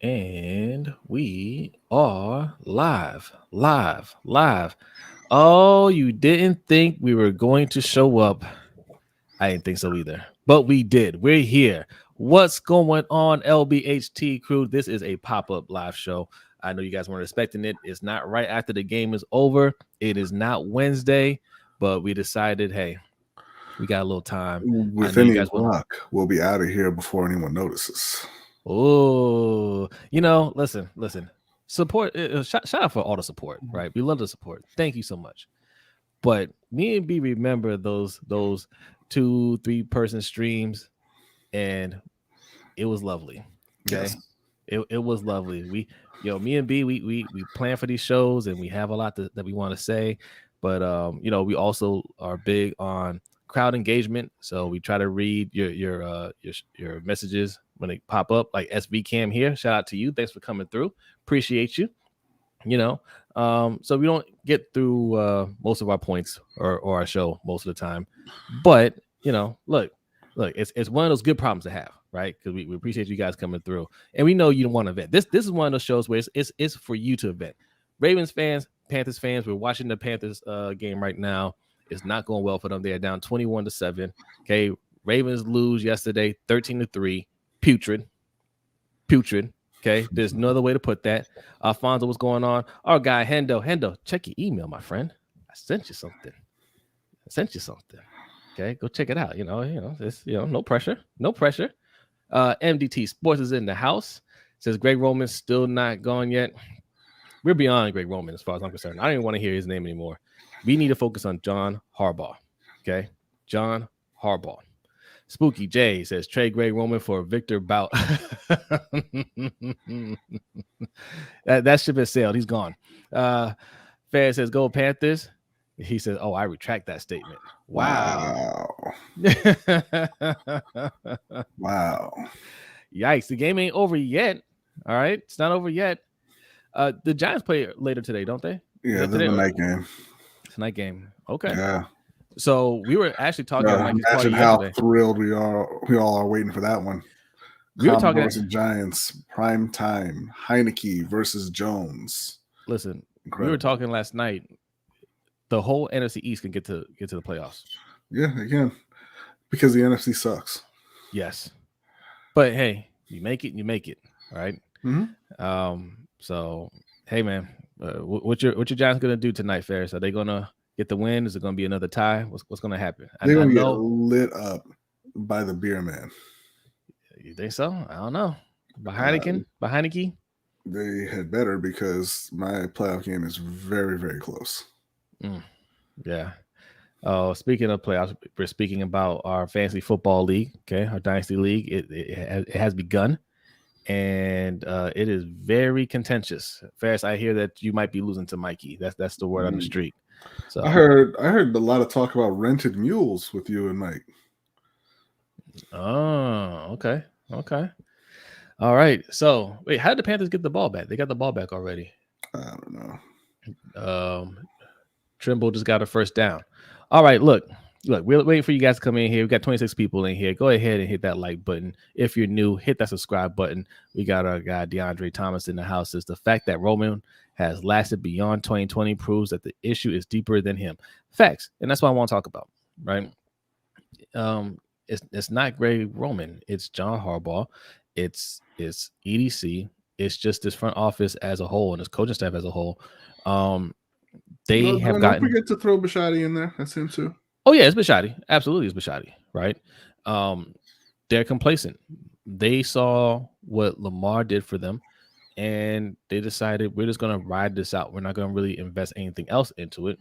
And we are live. Oh, you didn't think we were going to show up. I didn't think so either, but we did. We're here. What's going on, LBHT crew? This is a pop-up live show. I know you guys weren't expecting it. It's not right after the game is over. It is not Wednesday, but we decided, hey, we got a little time. I With know you any guys want. luck, we'll be out of here before anyone notices. Oh, listen. Support. Shout out for all the support, right? We love the support. Thank you so much. But me and B remember those 2-3 person streams, and it was lovely. Okay, Yes. it was lovely. Me and B, we plan for these shows, and we have a lot that we want to say. But we also are big on crowd engagement, so we try to read your messages when they pop up, like SV Cam here. Shout out to you. Thanks for coming through. Appreciate you. So we don't get through most of our points or our show most of the time. But look, it's one of those good problems to have, right? Because we appreciate you guys coming through, and we know you don't want to vent. This is one of those shows where it's for you to vent. Ravens fans, Panthers fans, we're watching the Panthers game right now. It's not going well for them. They are down 21-7. Okay, Ravens lose yesterday, 13-3. Putrid. Okay, there's no other way to put that. Alfonso, what's going on? Our guy Hendo, check your email, my friend. I sent you something. Okay, go check it out. It's no pressure. MDT Sports is in the house. Says Greg Roman's still not gone yet. We're beyond Greg Roman as far as I'm concerned. I don't even want to hear his name anymore. We need to focus on John Harbaugh. Okay, John Harbaugh. Spooky J says trade Greg Roman for Victor Bout. that ship has sailed. He's gone. Fair says go Panthers. He says, "Oh, I retract that statement." Wow. Wow. Yikes! The game ain't over yet. All right, it's not over yet. The Giants play later today, don't they? Yeah, it's a night game. It's a night game. Okay. Yeah. So we were actually talking about Mike's party how yesterday. Thrilled we all are waiting for that one. We were talking about Giants prime time. Heineke versus Jones. Listen, we were talking last night. The whole NFC East can get to the playoffs. Yeah, they can, because the NFC sucks. Yes, but hey, you make it. All right. Mm-hmm. So hey, man, what your Giants gonna do tonight, Ferris? Are they gonna get the win? Is it going to be another tie? What's going to happen? They're going to get lit up by the beer man. You think so? I don't know. By Heineke? They had better, because my playoff game is very, very close. Yeah. Oh, speaking of playoffs, we're speaking about our fantasy football league. Okay, our dynasty league. It has begun, and it is very contentious. Ferris, I hear that you might be losing to Mikey. That's the word on the street. So I heard a lot of talk about rented mules with you and Mike. Oh, okay. All right. So wait, how did the Panthers get the ball back? They got the ball back already. I don't know. Trimble just got a first down. All right, look, we're waiting for you guys to come in here. We got 26 people in here. Go ahead and hit that like button. If you're new, hit that subscribe button. We got our guy DeAndre Thomas in the house. Is the fact that Roman has lasted beyond 2020 proves that the issue is deeper than him. Facts, and that's what I want to talk about, right? It's not Greg Roman. It's John Harbaugh. It's EDC. It's just this front office as a whole and this coaching staff as a whole. Don't forget to throw Bisciotti in there. That's him too. Oh yeah, it's Bisciotti. Absolutely, it's Bisciotti. Right? They're complacent. They saw what Lamar did for them, and they decided we're just going to ride this out. We're not going to really invest anything else into it.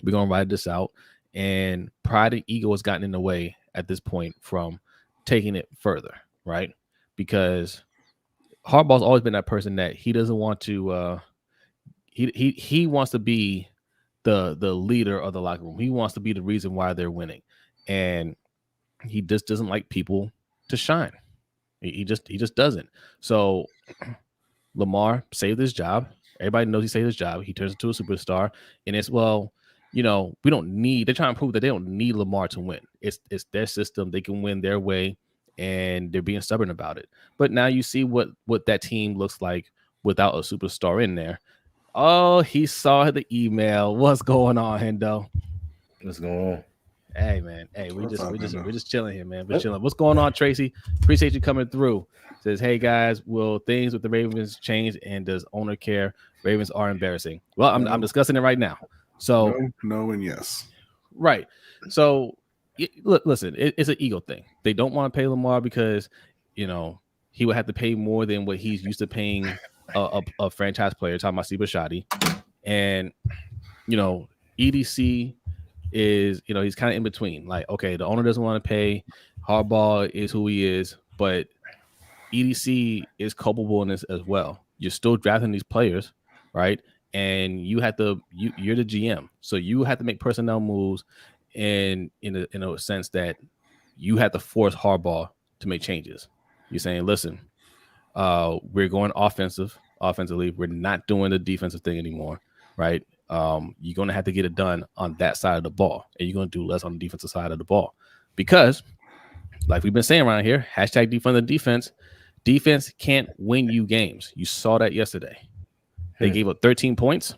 We're going to ride this out, and pride and ego has gotten in the way at this point from taking it further, right? Because Harbaugh's always been that person that he doesn't want to. He wants to be the leader of the locker room. He wants to be the reason why they're winning, and he just doesn't like people to shine. He just doesn't. So Lamar saved his job. Everybody knows he saved his job. He turns into a superstar, and it's we don't need. They're trying to prove that they don't need Lamar to win. It's their system. They can win their way, and they're being stubborn about it. But now you see what that team looks like without a superstar in there. Oh, he saw the email. What's going on, Hendo? What's going on? Hey man, hey, What's up, Hendo? we're just chilling here, man. We're chilling. What's going on, Tracy? Appreciate you coming through. Says, hey guys, will things with the Ravens change, and does owner care? Ravens are embarrassing. Well, I'm discussing it right now. So no, and yes. Right. So look, listen, it's an ego thing. They don't want to pay Lamar because, he would have to pay more than what he's used to paying a franchise player, talking about Steve Shadi. And, EDC is, he's kind of in between. Like, okay, the owner doesn't want to pay. Harbaugh is who he is, but EDC is culpable in this as well. You're still drafting these players, right? And you have to, you're the GM, so you have to make personnel moves, and in a sense that you have to force Harbaugh to make changes. You're saying, listen, we're going offensively. We're not doing the defensive thing anymore, right? You're going to have to get it done on that side of the ball, and you're going to do less on the defensive side of the ball, because, like we've been saying around here, hashtag defund the defense. Defense can't win you games. You saw that yesterday. They gave up 13 points.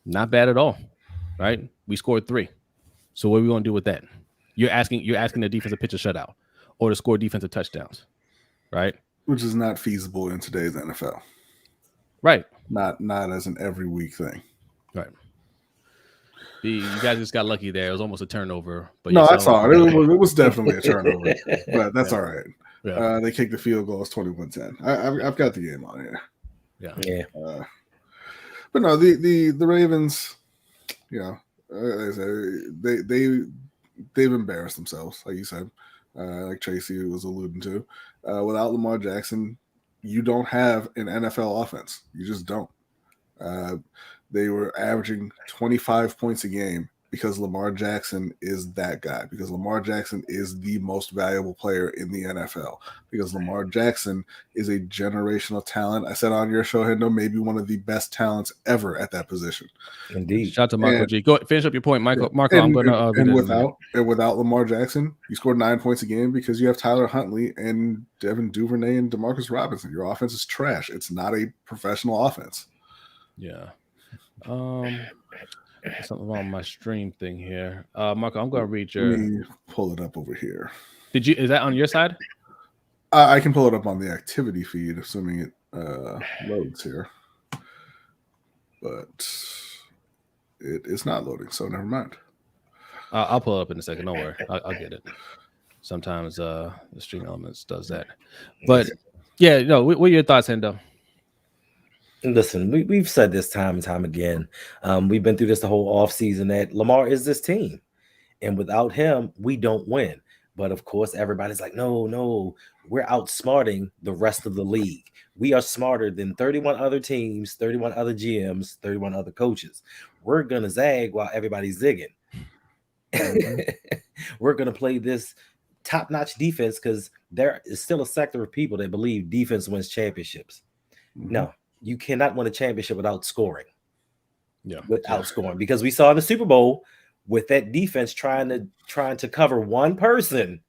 Not bad at all, right? We scored 3. So what are we going to do with that? You're asking the defense to pitch a shutout or to score defensive touchdowns, right? Which is not feasible in today's NFL. Right. Not as an every week thing. Right. You guys just got lucky there. It was almost a turnover. But no, I saw it. It was definitely a turnover. But that's all right. Yeah. They kicked the field goal. It's 21-10. I've got the game on here. Yeah. But no, the Ravens, they've embarrassed themselves, like you said, like Tracy was alluding to. Without Lamar Jackson, you don't have an NFL offense. You just don't. They were averaging 25 points a game because Lamar Jackson is that guy, because Lamar Jackson is the most valuable player in the NFL, because Lamar Jackson is a generational talent. I said on your show, Hendo, maybe one of the best talents ever at that position. Indeed. Shout out to Marco G. Go finish up your point, Michael. Marco, I'm going to. Without Lamar Jackson, you scored 9 points a game because you have Tyler Huntley and Devin Duvernay and Demarcus Robinson. Your offense is trash. It's not a professional offense. Yeah. Something wrong with my stream thing here. Marco, I'm going to read your. Let me pull it up over here. Is that on your side? I can pull it up on the activity feed, assuming it loads here. But it is not loading, so never mind. I'll pull it up in a second. Don't worry. I'll get it. Sometimes the Stream Elements does that. But, yeah, what are your thoughts, Hendo? Listen, we've said this time and time again. We've been through this the whole offseason that Lamar is this team. And without him, we don't win. But, of course, everybody's like, no, we're outsmarting the rest of the league. We are smarter than 31 other teams, 31 other GMs, 31 other coaches. We're going to zag while everybody's zigging. We're going to play this top-notch defense because there is still a sector of people that believe defense wins championships. Mm-hmm. No. You cannot win a championship without scoring. Yeah, without scoring, because we saw in the Super Bowl with that defense trying to cover one person,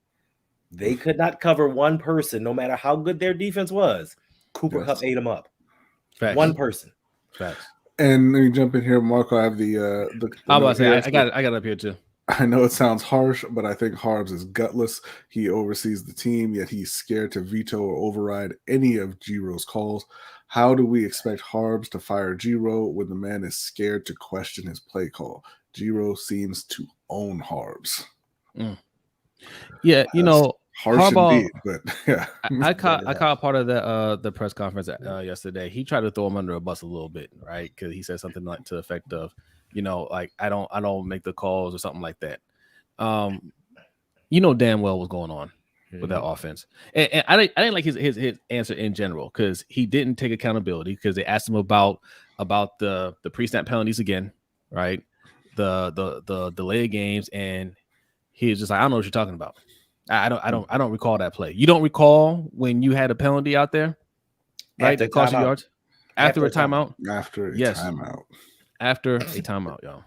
they could not cover one person, no matter how good their defense was. Cooper Kupp ate them up. Facts. One person. Facts. And let me jump in here, Marco. I have the I'm about to say I got it up here too. I know it sounds harsh, but I think Harbs is gutless. He oversees the team, yet he's scared to veto or override any of Giro's calls. How do we expect Harbs to fire Giro when the man is scared to question his play call? Giro seems to own Harbs. Yeah, harsh Harbaugh, indeed, but yeah. I caught part of the press conference yesterday. He tried to throw him under a bus a little bit, right? Because he said something like to the effect of, like I don't make the calls or something like that. Damn well what's going on with that offense, and I didn't like his answer in general, because he didn't take accountability, because they asked him about the pre-snap penalties again, right? The delay games, and he was just like, I don't know what you're talking about. I don't recall that play. You don't recall when you had a penalty out there, right? That cost you yards after a timeout. After a timeout. After a timeout, y'all.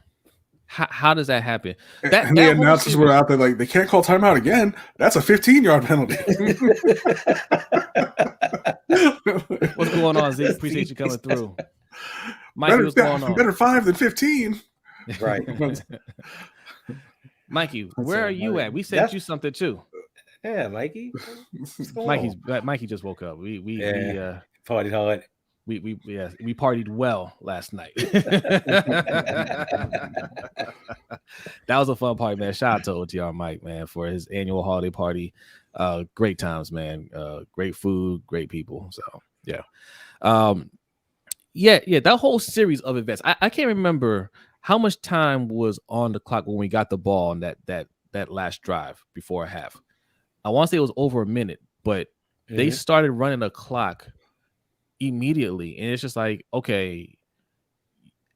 How does that hapen? And the announcers were out there like, they can't call timeout again. That's a 15-yard penalty. What's going on, Zeke? Appreciate you coming through. Mikey, what's going on? Better 5 than 15. Right. Mikey, where are you at? We sent you something too. Yeah, Mikey. Mikey just woke up. We partied hard. We partied well last night. That was a fun party, man. Shout out to OTR Mike, man, for his annual holiday party. Great times, man. Great food, great people. So yeah. That whole series of events. I can't remember how much time was on the clock when we got the ball on that last drive before half. I want to say it was over a minute, but they started running the clock immediately, and it's just like, okay,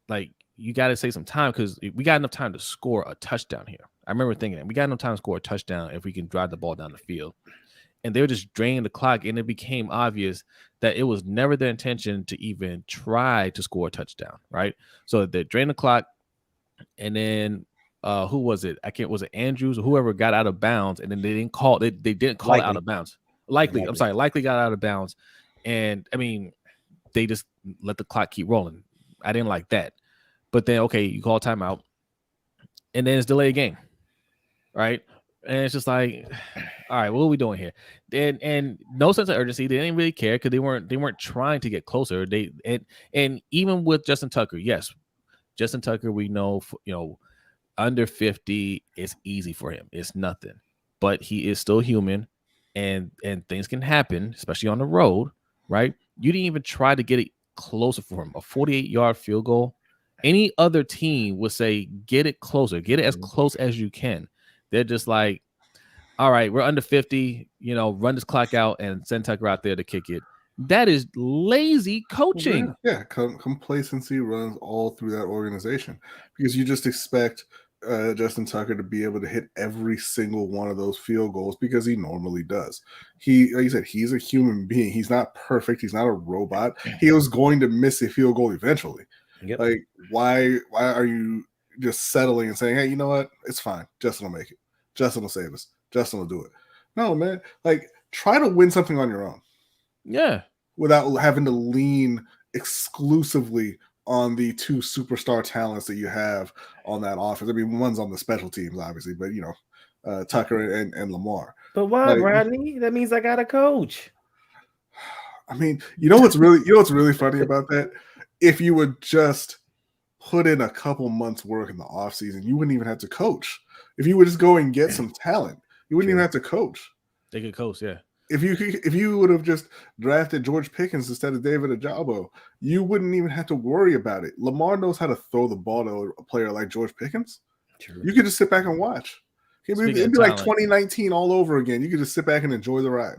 like you got to say some time because we got enough time to score a touchdown here. I remember thinking that we got enough time to score a touchdown if we can drive the ball down the field. And they were just draining the clock, and it became obvious that it was never their intention to even try to score a touchdown, right? So they drained the clock, and then who was it? Was it Andrews or whoever got out of bounds, and then they didn't call it out of bounds. Likely got out of bounds. And I mean, they just let the clock keep rolling. I didn't like that. But then, okay, you call timeout, and then it's delay a game, right? And it's just like, all right, what are we doing here? And no sense of urgency. They didn't really care because they weren't trying to get closer. And even with Justin Tucker, yes, Justin Tucker, we know, under 50, it's easy for him. It's nothing. But he is still human, and things can happen, especially on the road, right? You didn't even try to get it closer for him. A 48-yard field goal. Any other team would say, get it closer. Get it as close as you can. They're just like, all right, we're under 50, run this clock out and send Tucker out there to kick it. That is lazy coaching. Yeah, complacency runs all through that organization because you just expect Justin Tucker to be able to hit every single one of those field goals because he normally does. Like you said, he's a human being. He's not perfect. He's not a robot. He was going to miss a field goal eventually. Yep. Like, why are you just settling and saying, hey, you know what? It's fine. Justin will make it. Justin will save us. Justin will do it. No, man. Like, try to win something on your own. Yeah. Without having to lean exclusively on the two superstar talents that you have on that offense. I mean, one's on the special teams, obviously, but Tucker and Lamar. But why, Brodny? That means I got a coach. I mean, what's really funny about that? If you would just put in a couple months' work in the offseason, you wouldn't even have to coach. If you would just go and get some talent, you wouldn't even have to coach. They could coach, yeah. If you would have just drafted George Pickens instead of David Ajabo, you wouldn't even have to worry about it. Lamar knows how to throw the ball to a player like George Pickens. True. You could just sit back and watch. It'd be like 2019 all over again. You could just sit back and enjoy the ride.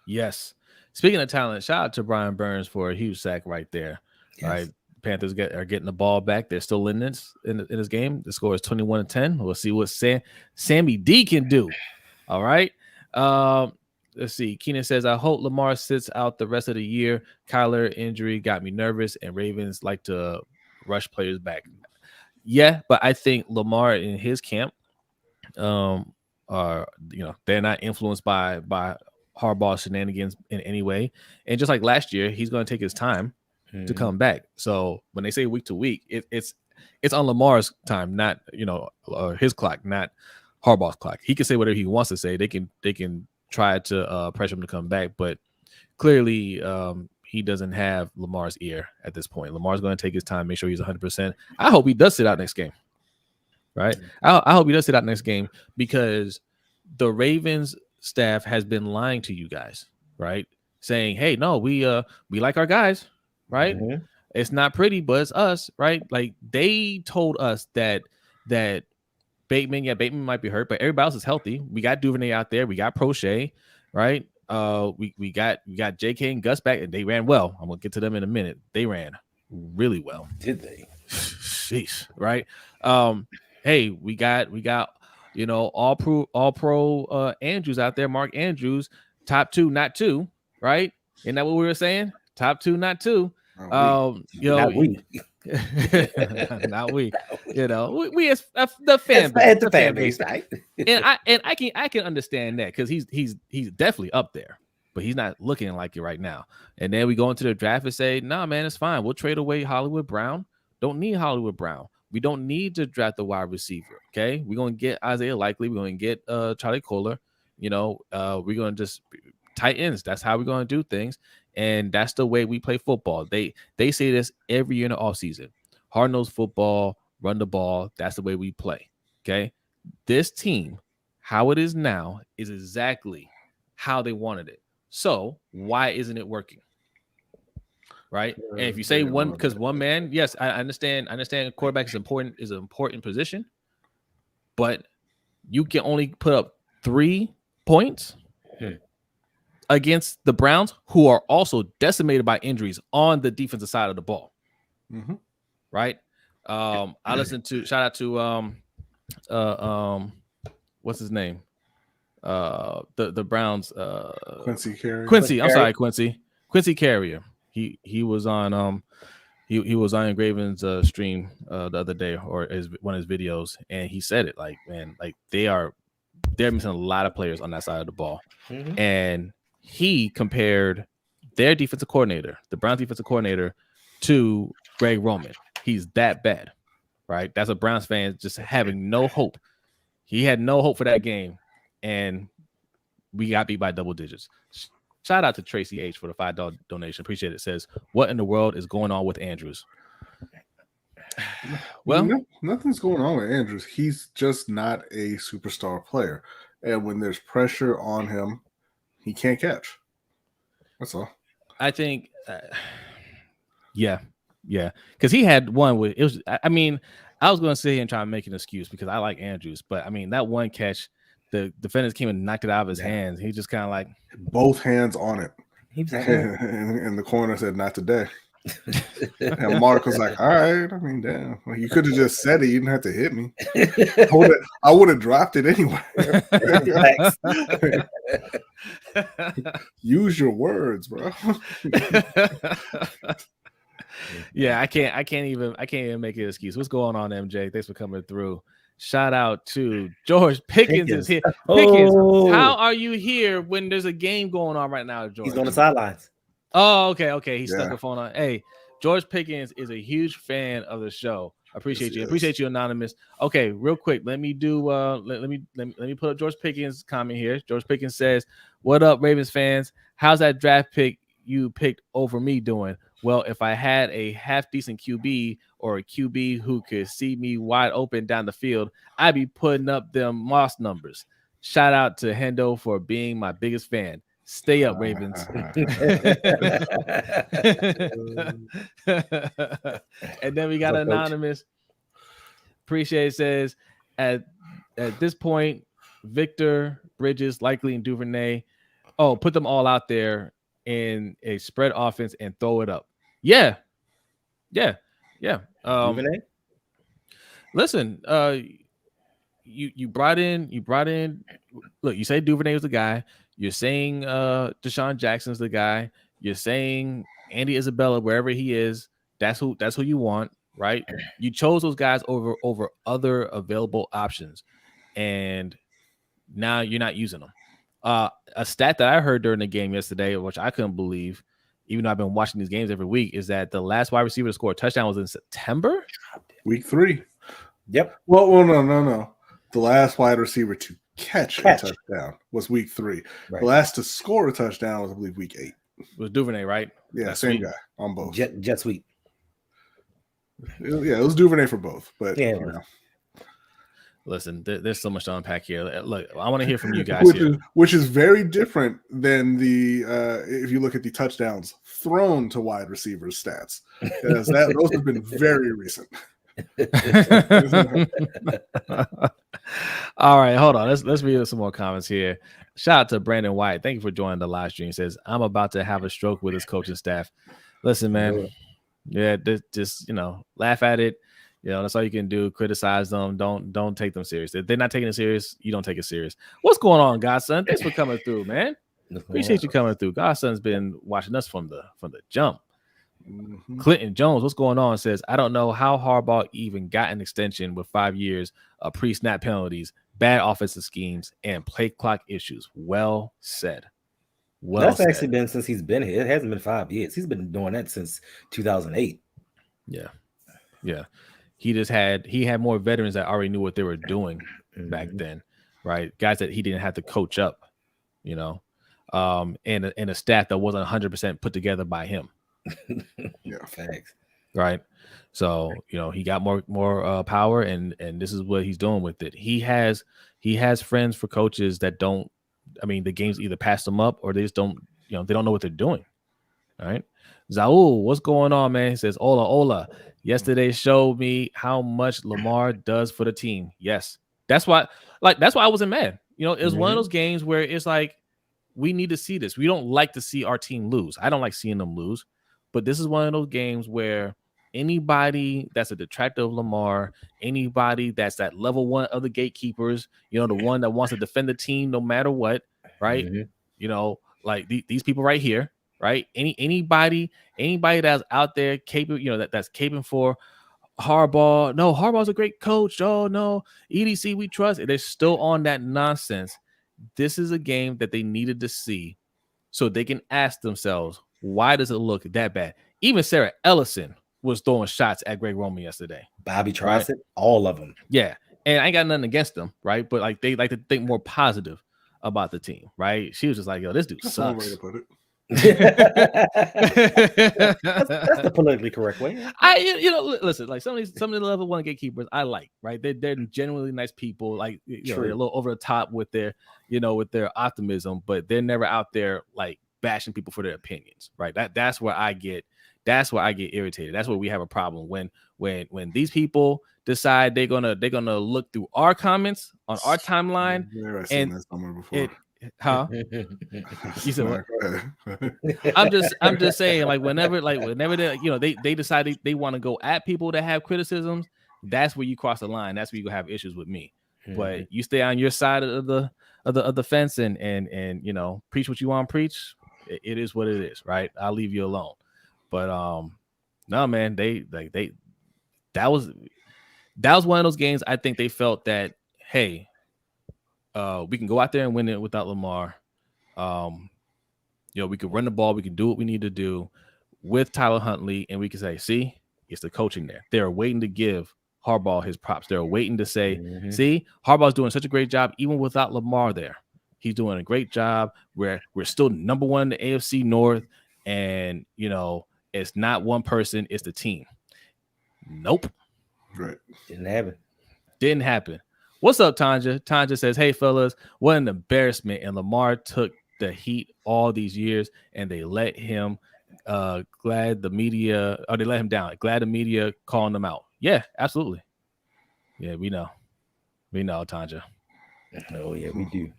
Yes. Speaking of talent, shout out to Brian Burns for a huge sack right there. Yes. Right. Panthers are getting the ball back. They're still in this game. The score is 21-10. We'll see what Sammy D can do. All right. Let's see. Keenan says, I hope Lamar sits out the rest of the year. Kyler injury got me nervous, and Ravens like to rush players back. Yeah, but I think Lamar in his camp they're not influenced by Harbaugh's shenanigans in any way. And just like last year, he's going to take his time to come back. So when they say week to week, it's on Lamar's time, not his clock, not Harbaugh's clock. He can say whatever he wants to say. They can try to pressure him to come back, but clearly he doesn't have Lamar's ear at this point. Lamar's going to take his time, make sure he's 100%. I hope he does sit out next game. Right? I hope he does sit out next game because the Ravens staff has been lying to you guys, right? Saying, hey, no, we like our guys. Right? Mm-hmm. It's not pretty, but it's us, right? Like they told us that Bateman might be hurt, but everybody else is healthy. We got Duvernay out there, we got Prochet, right? We got JK and Gus back, and they ran well. I'm gonna get to them in a minute. They ran really well. Did they? Sheesh, right? Hey, we got all pro Andrews out there, Mark Andrews, top 2, not 2, right? Isn't that what we were saying? Top 2, not 2. Not we. You know, we as the fan base, the fan base, right? and I can understand that because he's definitely up there, but he's not looking like it right now. And then we go into the draft and say, nah, man, it's fine. We'll trade away Hollywood Brown. Don't need Hollywood Brown. We don't need to draft the wide receiver. Okay, we're gonna get Isaiah Likely. We're gonna get Charlie Kohler. You know, we're gonna just tight ends. That's how we're gonna do things, and that's the way we play football. They say this every year in the offseason. Hard-nosed football, run the ball. That's the way we play. Okay. This team, how it is now, is exactly how they wanted it. So why isn't it working? Right. And if you say one, because one man, yes, I understand. Quarterback is important, is an important position, but you can only put up 3 points against the Browns, who are also decimated by injuries on the defensive side of the ball. Mm-hmm. Right. I listened to shout out to what's his name? The Browns Quincy Carrier. Quincy Carrier. He was on he was on Graven's stream the other day, or one of his videos, and he said it like, man, like they're missing a lot of players on that side of the ball. Mm-hmm. And he compared their defensive coordinator, the Browns defensive coordinator, to Greg Roman. He's that bad, right? That's a Browns fan just having no hope. He had no hope for that game, and we got beat by double digits. Shout out to Tracy H for the $5 donation. Appreciate it. Says, what in the world is going on with Andrews? Well, nothing's going on with Andrews. He's just not a superstar player. And when there's pressure on him, he can't catch. That's all. I think, yeah. Because he had one with, it was, I mean, I was going to sit here and try to make an excuse because I like Andrews. But, I mean, that one catch, the defenders came and knocked it out of his hands. He just kind of like both hands on it. And the corner said, "Not today." And Mark was like, "All right." I mean, damn. Well, you could have just said it. You didn't have to hit me. I would have dropped it anyway. Use your words, bro. Yeah, I can't even make an excuse. What's going on, MJ? Thanks for coming through. Shout out to George Pickens is here. Pickens, how are you here when there's a game going on right now, George? He's on the sidelines. Oh, okay. He stuck the phone on. Hey, George Pickens is a huge fan of the show. Appreciate you. Appreciate you, Anonymous. Okay, real quick, let me do let me put up George Pickens' comment here. George Pickens says, "What up, Ravens fans? How's that draft pick you picked over me doing? Well, if I had a half decent QB or a QB who could see me wide open down the field, I'd be putting up them Moss numbers. Shout out to Hendo for being my biggest fan. Stay up, Ravens." And then we got Anonymous. Appreciate it, says, at this point, Victor, Bridges, Likely, and Duvernay, put them all out there in a spread offense and throw it up. Yeah. Duvernay? Listen, you brought in. Look, you say Duvernay was the guy. You're saying Deshaun Jackson's the guy. You're saying Andy Isabella, wherever he is, that's who you want, right? You chose those guys over other available options, and now you're not using them. A stat that I heard during the game yesterday, which I couldn't believe, even though I've been watching these games every week, is that the last wide receiver to score a touchdown was in September, week 3. Yep. Well, no. The last wide receiver to catch a touchdown was week 3. Right. The last to score a touchdown was, I believe, week 8. It was Duvernay, right? Yeah, that's same guy on both. Jet sweep. Yeah, it was Duvernay for both, but yeah. You know. Listen, there's so much to unpack here. Look, I want to hear from you guys which is very different than the if you look at the touchdowns thrown to wide receivers stats, because those have been very recent. All right, hold on. Let's read some more comments here. Shout out to Brandon White. Thank you for joining the live stream. He says, "I'm about to have a stroke with his coaching staff." Listen, man. Yeah, just laugh at it. That's all you can do. Criticize them. Don't take them serious. If they're not taking it serious, you don't take it serious. What's going on, Godson? Thanks for coming through, man. Appreciate you coming through. Godson's been watching us from the jump. Clinton Jones, what's going on? Says, I don't know how Harbaugh even got an extension with 5 years of pre-snap penalties, bad offensive schemes, and play clock issues. Well said. Well, that's actually been since he's been here. It hasn't been 5 years. He's been doing that since 2008. Yeah. He had more veterans that already knew what they were doing back then, right? Guys that he didn't have to coach up, and a staff that wasn't 100% put together by him. Yeah, facts. Right. So, he got more power, and this is what he's doing with it. He has friends for coaches that don't. I mean, the games either pass them up or they just don't. They don't know what they're doing. All right. Zaul, what's going on, man? He says, Ola. Yesterday showed me how much Lamar does for the team. Yes. That's why I wasn't mad. It was one of those games where it's like, we need to see this. We don't like to see our team lose. I don't like seeing them lose. But this is one of those games where anybody that's a detractor of Lamar, anybody that's that level one of the gatekeepers, the one that wants to defend the team no matter what, right? Like these people right here, right? Anybody that's out there capable, that's caping for Harbaugh. No, Harbaugh's a great coach. Oh no, EDC we trust. They're still on that nonsense. This is a game that they needed to see so they can ask themselves, why does it look that bad? Even Sarah Ellison was throwing shots at Greg Roman yesterday. Bobby Trossett, all of them. Yeah. And I ain't got nothing against them, right? But like they like to think more positive about the team, right? She was just like, yo, this dude sucks. That's one way to put it. That's the politically correct way. Listen, like some of the level one gatekeepers I like, right? They're genuinely nice people, like they're a little over the top with their optimism, but they're never out there like bashing people for their opinions, right? That's where I get irritated. That's where we have a problem when these people decide they're gonna look through our comments on our timeline. I've seen that somewhere before. You said what? I'm just saying, like whenever they decide they want to go at people that have criticisms, that's where you cross the line. That's where you have issues with me. But you stay on your side of the fence and preach what you want to preach. It is what it is, right? I'll leave you alone. But no, man, that was one of those games. I think they felt that, hey, we can go out there and win it without Lamar. We can run the ball. We can do what we need to do with Tyler Huntley, and we can say, see, it's the coaching there. They're waiting to give Harbaugh his props. They're waiting to say, see, Harbaugh's doing such a great job even without Lamar there. He's doing a great job. We're still number one in the AFC North, and it's not one person, it's the team. Nope. Right. Didn't happen. What's up, Tanja? Tanja says, hey, fellas, what an embarrassment. And Lamar took the heat all these years, and they let him glad the media calling them out. Yeah, absolutely. Yeah, we know, Tanja. Oh, yeah, we do.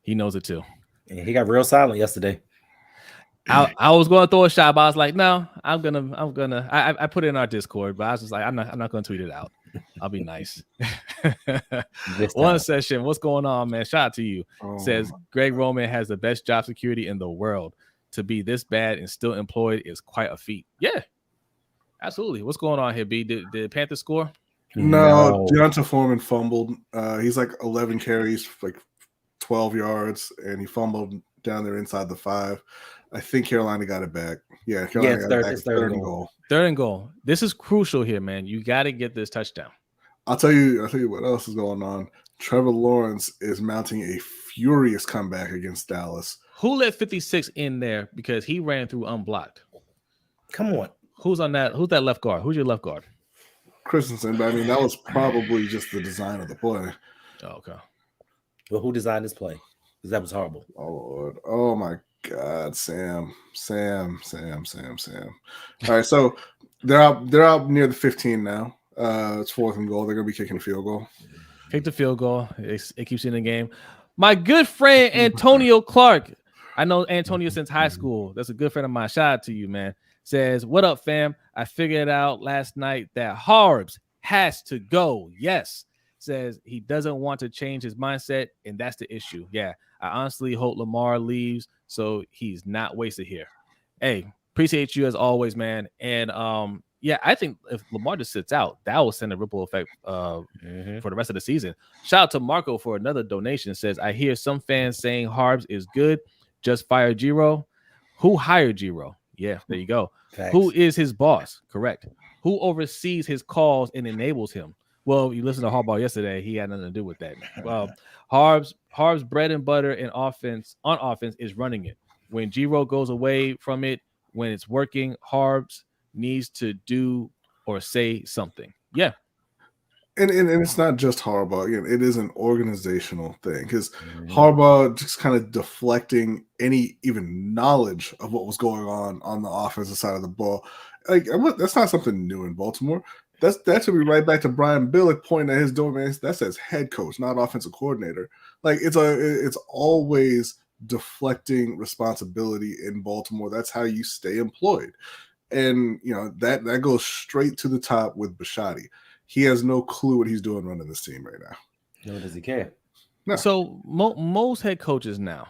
He knows it too. And he got real silent yesterday. I was going to throw a shot, but I was like, no, I'm gonna. I put it in our Discord, but I was just like, I'm not going to tweet it out. I'll be nice. One session. What's going on, man? Shout out to you. Says Greg Roman has the best job security in the world. To be this bad and still employed is quite a feat. Yeah, absolutely. What's going on here, B? Did Panthers score? No, Deonta Foreman fumbled. He's like 11 carries, like 12 yards, and he fumbled down there inside the 5. I think Carolina got it back. Yeah, Carolina got it back. Third and goal. Third and goal. This is crucial here, man. You got to get this touchdown. I'll tell you what else is going on. Trevor Lawrence is mounting a furious comeback against Dallas. Who let 56 in there because he ran through unblocked? Come on. Who's on that? Who's that left guard? Who's your left guard? Christensen, but I mean, that was probably just the design of the play. Oh, okay. Well, who designed this play? Because that was horrible. Oh, Lord. Oh, my God, Sam. All right, so they're out near the 15 now. It's 4th and goal. They're gonna be kicking a field goal. Kick the field goal. It keeps you in the game. My good friend Antonio Clark. I know Antonio since high school. That's a good friend of mine. Shout out to you, man. Says, what up, fam? I figured out last night that Harbs has to go. Yes. Says he doesn't want to change his mindset, and that's the issue. Yeah, I honestly hope Lamar leaves so he's not wasted here. Hey, Appreciate you as always, man. And yeah, I think if Lamar just sits out, that will send a ripple effect for the rest of the season. Shout out to Marco for another donation. Says, I hear some fans saying Harbs is good. Just fire Giro. Who hired Giro? Yeah, there you go. Facts. Who is his boss? Correct. Who oversees his calls and enables him? Well, you listened to Harbaugh yesterday. He had nothing to do with that. Harb's bread and butter in offense is running it. When Giro goes away from it, when it's working, Harbs needs to do or say something. Yeah. And it's not just Harbaugh. Again, it is an organizational thing because Harbaugh just kind of deflecting any even knowledge of what was going on the offensive side of the ball. Like that's not something new in Baltimore. That should be right back to Brian Billick pointing at his door, man. That says head coach, not offensive coordinator. Like it's always deflecting responsibility in Baltimore. That's how you stay employed. And that goes straight to the top with Bisciotti. He has no clue what he's doing running this team right now. Nor does he care. No. So most head coaches now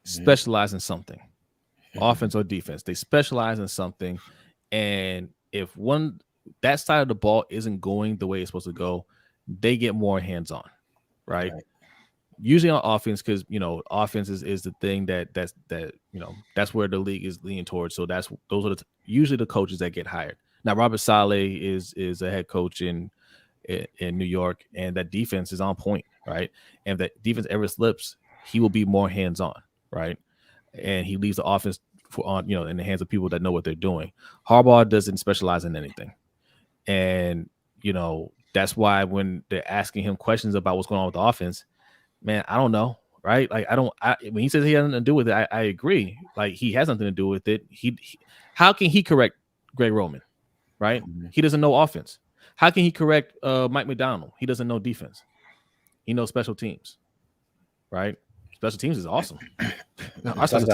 specialize in something, offense or defense. They specialize in something, and if that side of the ball isn't going the way it's supposed to go, they get more hands-on, right? Usually on offense, because offense is the thing that's where the league is leaning towards. So those are usually the coaches that get hired. Now Robert Saleh is a head coach in New York, and that defense is on point, right? And if that defense ever slips, he will be more hands-on, right? And he leaves the offense in the hands of people that know what they're doing. Harbaugh doesn't specialize in anything, and that's why when they're asking him questions about what's going on with the offense, man, I don't know, right? Like when he says he has nothing to do with it, I agree. Like he has nothing to do with it. How can he correct Greg Roman? Right? He doesn't know offense. How can he correct Mike McDonald? He doesn't know defense. He knows special teams, right? Special teams is awesome. Our special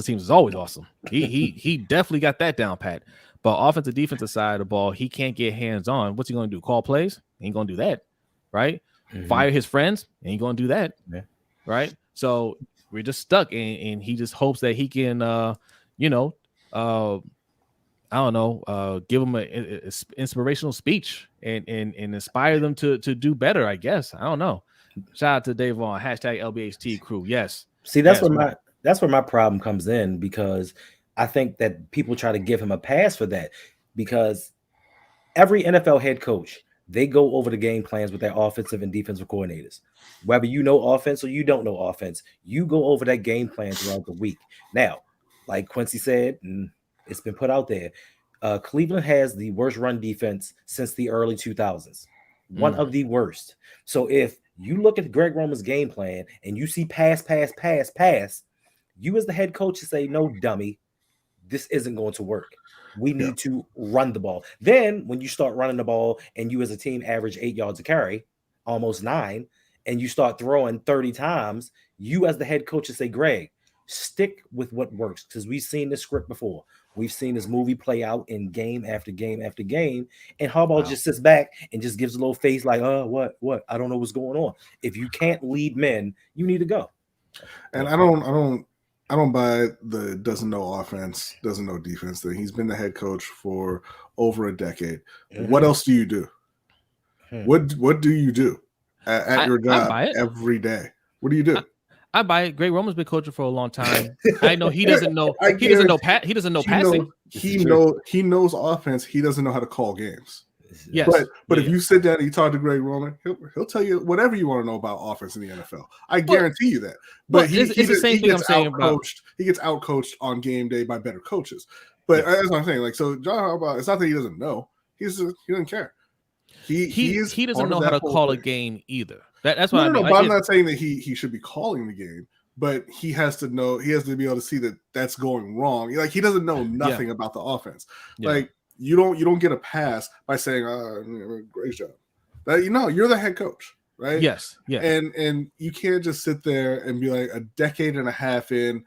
teams is always awesome. He definitely got that down pat. But offensive defensive side of the ball, he can't get hands on. What's he going to do? Call plays? He ain't going to do that, right? Fire his friends? Ain't going to do that, right? So we're just stuck, and he just hopes that he can, I don't know, give them an inspirational speech and inspire them to do better, I guess. I don't know. Shout out to Dave Vaughn, #LBHT crew. Yes. See, that's where my problem comes in, because I think that people try to give him a pass for that, because every NFL head coach, they go over the game plans with their offensive and defensive coordinators. Whether you know offense or you don't know offense, you go over that game plan throughout the week. Now, like Quincy said, it's been put out there, Cleveland has the worst run defense since the early 2000s. One of the worst. So if you look at Greg Roman's game plan and you see pass, you as the head coach say, no, dummy, this isn't going to work. We need to run the ball. Then when you start running the ball and you as a team average 8 yards a carry, almost 9, and you start throwing 30 times, you as the head coach say, Greg, stick with what works, because we've seen this script before. We've seen this movie play out in game after game after game, and Harbaugh just sits back and just gives a little face like, what? I don't know what's going on. If you can't lead men, you need to go. And I don't buy the doesn't know offense, doesn't know defense thing. He's been the head coach for over a decade. What else do you do? What do you do at your job every day? What do you do? I buy it. Greg Roman's been coaching for a long time. I know he doesn't know. He doesn't know passing. He knows offense. He doesn't know how to call games. Yes, but if you sit down and you talk to Greg Roman, he'll tell you whatever you want to know about offense in the NFL. I guarantee you that. But it's the same thing I'm saying about. He gets outcoached on game day by better coaches. But that's what I'm saying. Like, so John Harbaugh, it's not that he doesn't know. He doesn't care. He doesn't know how to call a game either. That's what I mean. But I'm not saying that he should be calling the game, but he has to know. He has to be able to see that that's going wrong. Like, he doesn't know nothing about the offense. Yeah. Like, you don't get a pass by saying, great job. That you're the head coach, right? Yes. Yeah. And you can't just sit there and be like a decade and a half in,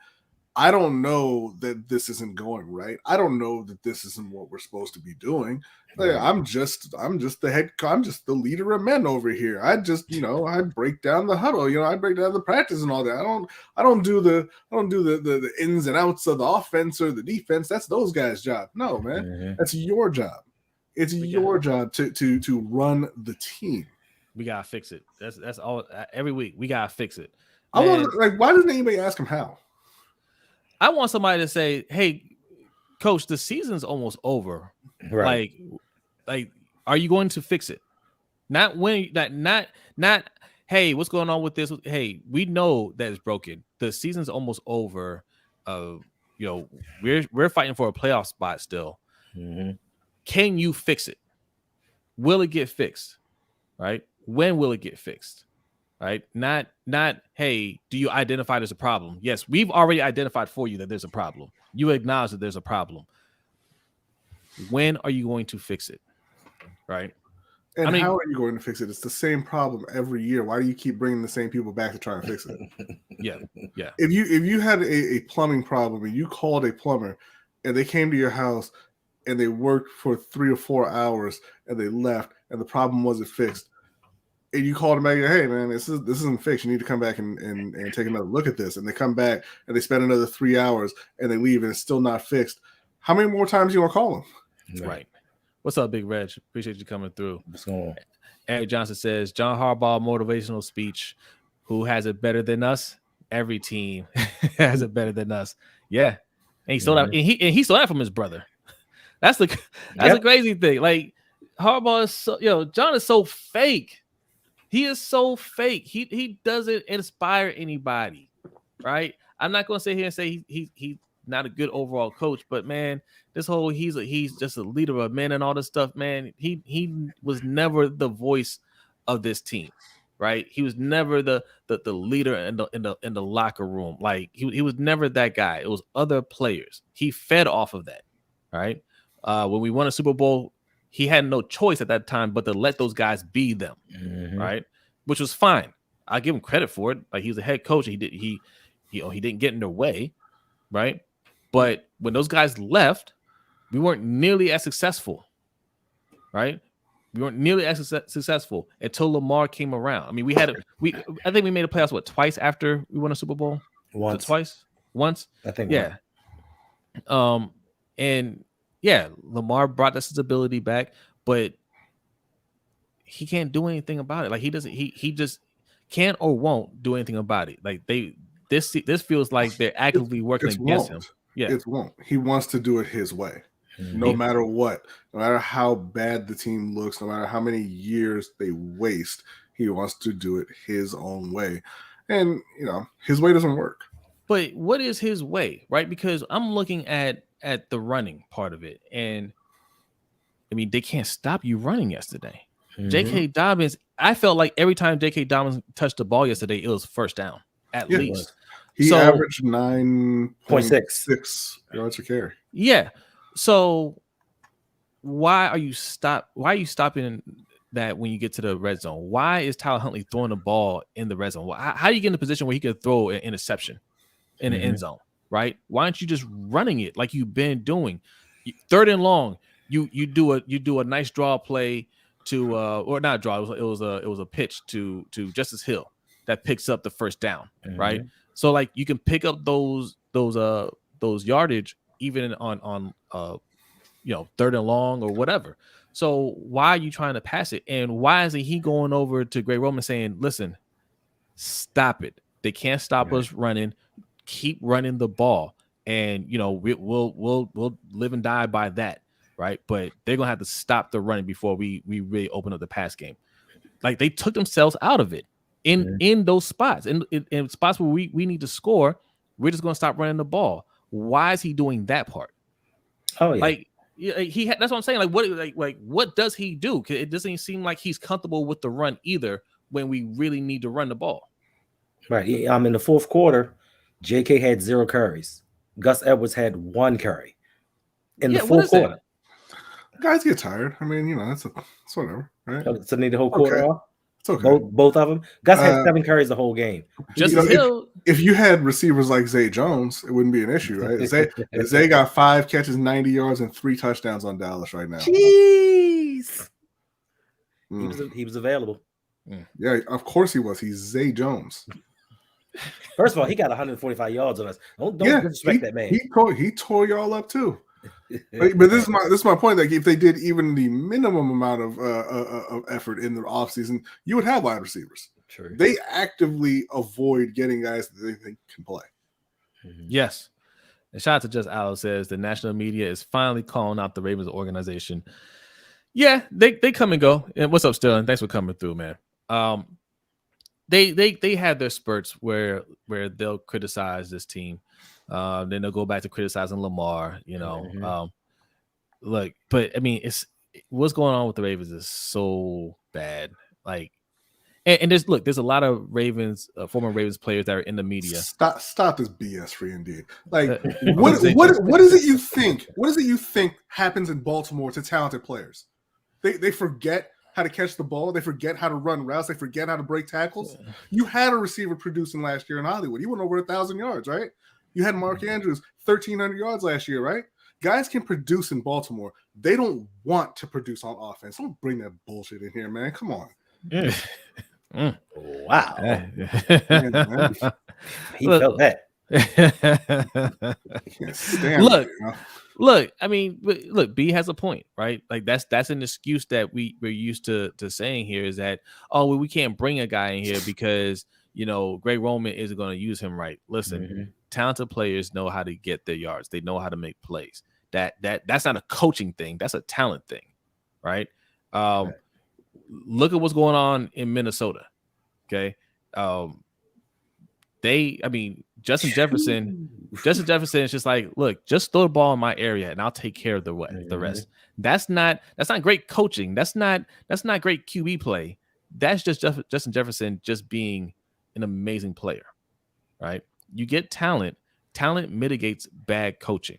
I don't know that this isn't going right. I don't know that this isn't what we're supposed to be doing. Like, Right. I'm just the leader of men over here. I just, I break down the huddle. I break down the practice and all that. I don't do the ins and outs of the offense or the defense. That's those guys' job. No, man, that's your job. It's your job to run the team. We gotta fix it. That's all. Every week we gotta fix it. Why doesn't anybody ask him how? I want somebody to say, "Hey, coach, the season's almost over. Right. Like, are you going to fix it? Not when, not. Hey, what's going on with this? Hey, we know that it's broken. The season's almost over. We're fighting for a playoff spot still. Can you fix it? Will it get fixed? Right? When will it get fixed? Right? Not. Hey, do you identify there's a problem? Yes, we've already identified for you that there's a problem. You acknowledge that there's a problem. When are you going to fix it? Right? And how are you going to fix it? It's the same problem every year. Why do you keep bringing the same people back to try and fix it? Yeah. If you had a plumbing problem and you called a plumber and they came to your house and they worked for 3 or 4 hours and they left and the problem wasn't fixed, and you called them back, hey man, this isn't fixed. You need to come back and take another look at this. And they come back and they spend another 3 hours and they leave and it's still not fixed. How many more times you want to call them? Right. What's up, Big Reg? Appreciate you coming through. What's going on? Eric Johnson says, John Harbaugh motivational speech. Who has it better than us? Every team has it better than us. Yeah. And he stole that. And he stole that from his brother. That's the crazy thing. Like, Harbaugh is John is so fake. He is so fake. He doesn't inspire anybody, right? I'm not going to sit here and say he's not a good overall coach, but man, this whole he's just a leader of men and all this stuff, man. He was never the voice of this team, right? He was never the leader in the locker room. Like he was never that guy. It was other players. He fed off of that, right? When we won a Super Bowl, he had no choice at that time but to let those guys be them, right? Which was fine. I give him credit for it. Like, he was a head coach. He didn't get in their way, right? But when those guys left, we weren't nearly as successful, right? We weren't nearly as successful until Lamar came around. I mean, I think we made a playoffs twice after we won a Super Bowl. Once. I think. Yeah. And yeah, Lamar brought that stability back, but he can't do anything about it. Like, he doesn't. He just can't or won't do anything about it. Like, this feels like they're actively working against him. Yeah, it won't. He wants to do it his way, no matter what. No matter how bad the team looks, no matter how many years they waste, he wants to do it his own way. And his way doesn't work. But what is his way, right? Because I'm looking at the running part of it, and I mean, they can't stop you running yesterday. J.K. Dobbins, I felt like every time J.K. Dobbins touched the ball yesterday, it was first down at least. He averaged 9.6 yards per carry. Yeah. So why are you stopping that when you get to the red zone? Why is Tyler Huntley throwing the ball in the red zone? How do you get in a position where he could throw an interception in the end zone, right? Why aren't you just running it like you've been doing? 3rd and long, you do a nice draw play to or not draw. It was a pitch to Justice Hill that picks up the first down, right? So like you can pick up those yardage even on 3rd and long or whatever. So why are you trying to pass it? And why isn't he going over to Greg Roman saying, "Listen, stop it. They can't stop us running. Keep running the ball, and we'll live and die by that." Right, but they're gonna have to stop the running before we really open up the pass game. Like, they took themselves out of it in those spots, in spots where we need to score. We're just gonna stop running the ball. Why is he doing that part? Oh yeah, like that's what I'm saying. Like what does he do? 'Cause it doesn't seem like he's comfortable with the run either when we really need to run the ball. Right. In the 4th quarter, J.K. had 0 carries. Gus Edwards had 1 carry in the 4th quarter. Guys get tired. I mean, it's whatever, right? So need the whole quarter off? It's okay. Both of them. Gus had 7 Uh, carries the whole game. Justice Hill. If you had receivers like Zay Jones, it wouldn't be an issue, right? Zay got 5 catches, 90 yards, and 3 touchdowns on Dallas right now. Jeez. He was available. Yeah, of course he was. He's Zay Jones. First of all, he got 145 yards on us. Don't disrespect that man. He tore y'all up too. But this is my point. Like, if they did even the minimum amount of effort in the offseason, you would have wide receivers. True. They actively avoid getting guys that they think can play. Yes. And shout out to Just Aloe says the national media is finally calling out the Ravens organization. Yeah, they come and go. And what's up, Sterling? Thanks for coming through, man. They have their spurts where they'll criticize this team. Then they'll go back to criticizing Lamar, you know. Look, but I mean, what's going on with the Ravens is so bad. Like, and there's a lot of Ravens, former Ravens players that are in the media. Stop this BS, free indeed. Like, what is it you think? What is it you think happens in Baltimore to talented players? They forget how to catch the ball. They forget how to run routes. They forget how to break tackles. You had a receiver producing last year in Hollywood. He went over 1,000 yards, right? You had Mark Andrews, 1,300 yards last year, right? Guys can produce in Baltimore. They don't want to produce on offense. Don't bring that bullshit in here, man. Come on. Wow. Man. He felt that. Look, I mean, look, B has a point, right? Like that's an excuse that we're used to saying here is that, oh, well, we can't bring a guy in here because, you know, Greg Roman isn't going to use him right. Listen, talented players know how to get their yards. They know how to make plays. That's not a coaching thing. That's a talent thing, right? Look at what's going on in Minnesota. Okay. Justin Jefferson is just like, look, just throw the ball in my area and I'll take care of the rest. That's not great coaching. That's not great QB play. That's just Justin Jefferson just being an amazing player, right? You get talent. Talent mitigates bad coaching.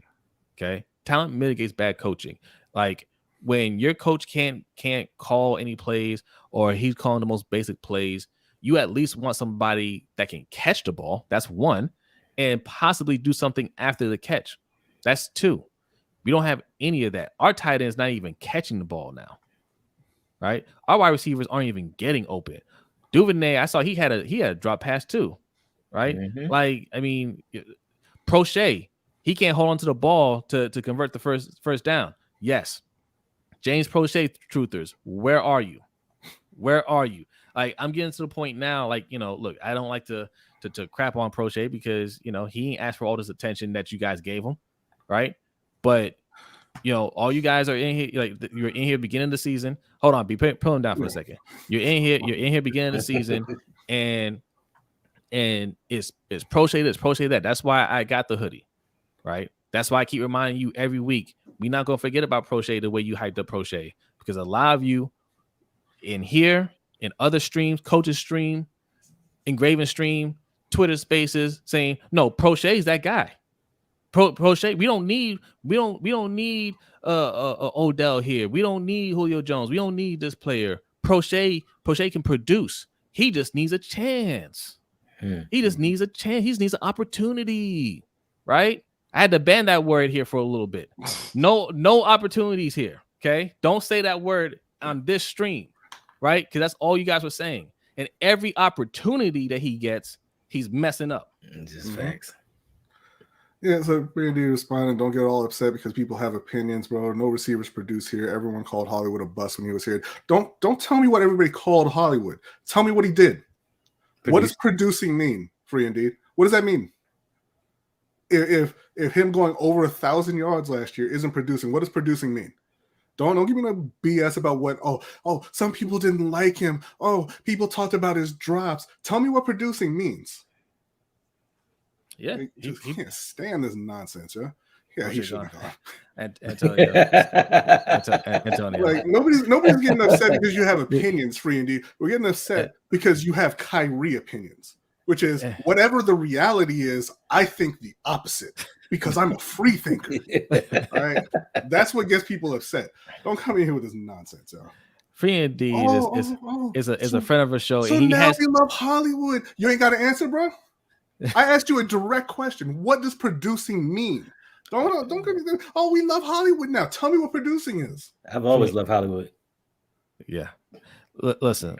Okay. Talent mitigates bad coaching. Like when your coach can't call any plays or he's calling the most basic plays, you at least want somebody that can catch the ball. That's one. And possibly do something after the catch. That's two. We don't have any of that. Our tight end's not even catching the ball now. Right? Our wide receivers aren't even getting open. Duvernay, I saw he had a drop pass too. Right? Like, I mean, Prochet, he can't hold on to the ball to convert the first down. Yes. James Prochet truthers, where are you? Where are you? Like, I'm getting to the point now, like, you know, look, I don't like to crap on Prochet because, you know, he ain't asked for all this attention that you guys gave him, right? But, you know, all you guys are in here, like, you're in here beginning of the season. Hold on, pull him down for a second. You're in here beginning of the season, and it's Prochet this, Prochet that. That's why I got the hoodie, right? That's why I keep reminding you every week. We're not going to forget about Prochet the way you hyped up Prochet, because a lot of you in here, in other streams, coaches stream, Engraven stream, Twitter spaces, saying, no, Prochet's that guy. Prochet, we don't need Odell here. We don't need Julio Jones. We don't need this player. Prochet can produce. He just needs a chance. He just needs a chance. He just needs an opportunity, right? I had to ban that word here for a little bit. No opportunities here, okay? Don't say that word on this stream, right? Because that's all you guys were saying. And every opportunity that he gets, he's messing up. Just facts. Yeah, so Brandy responded, don't get all upset because people have opinions, bro. No receivers produce here. Everyone called Hollywood a bust when he was here. Don't tell me what everybody called Hollywood. Tell me what he did. What does producing mean, Free Indeed? What does that mean? If him going over 1,000 yards last year isn't producing, what does producing mean? Don't give me no BS about what, some people didn't like him. Oh, people talked about his drops. Tell me what producing means. Yeah. He can't stand this nonsense, yeah? Yeah, he should be gone. Antonio. Like, nobody's getting upset because you have opinions, Free Indeed. We're getting upset because you have Kyrie opinions, which is whatever the reality is, I think the opposite because I'm a free thinker. All right? That's what gets people upset. Don't come in here with this nonsense, y'all. Free Indeed is a friend of our show. So and he now has we love Hollywood. You ain't got to answer, bro. I asked you a direct question. What does producing mean? Don't get me. Oh, we love Hollywood now. Tell me what producing is. I've always loved Hollywood. Yeah. Listen,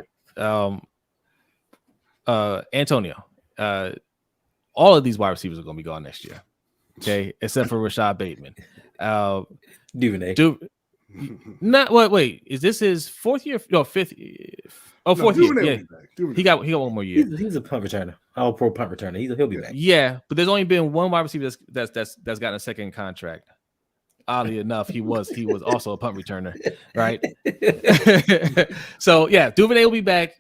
Antonio, all of these wide receivers are going to be gone next year. Okay, except for Rashad Bateman. Duvernay. Not wait. Is this his fourth year? No, fifth. Oh, fourth year. Yeah, he got one more year. He's a punt returner. All pro punt returner. He'll be back. Yeah, but there's only been one wide receiver that's gotten a second contract. Oddly enough, he was also a punt returner, right? So yeah, Duvernay will be back.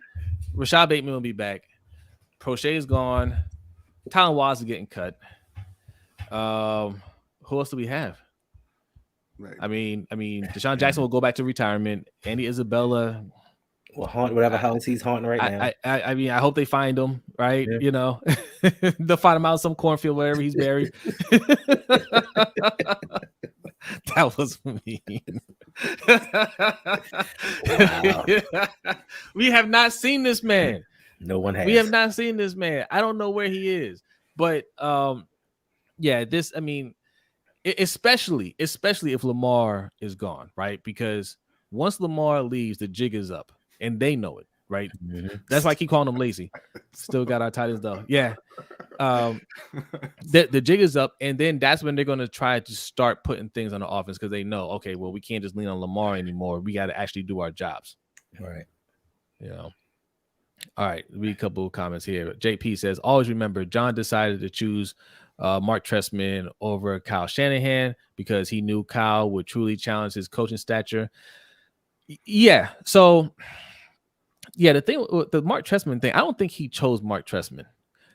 Rashad Bateman will be back. Prochet is gone. Tylan Waz is getting cut. Who else do we have? Right. I mean, Deshaun Jackson will go back to retirement. Andy Isabella will haunt whatever house he's haunting right now. I mean, I hope they find him, right? Yeah. You know, they'll find him out in some cornfield wherever he's buried. That was mean. Wow. We have not seen this man. No one has. We have not seen this man. I don't know where he is, but yeah, this. I mean, especially if Lamar is gone, right? Because once Lamar leaves, the jig is up, and they know it, right? Mm-hmm. That's why I keep calling them lazy. Still got our titles though. Yeah. The jig is up, and then that's when they're going to try to start putting things on the offense because they know, okay, well, we can't just lean on Lamar anymore. We got to actually do our jobs. Right. You know. All right. Read a couple of comments here. JP says, always remember, John decided to choose Mark Trestman over Kyle Shanahan because he knew Kyle would truly challenge his coaching stature. Yeah. So, yeah, the thing with the Mark Trestman thing, I don't think he chose Mark Trestman.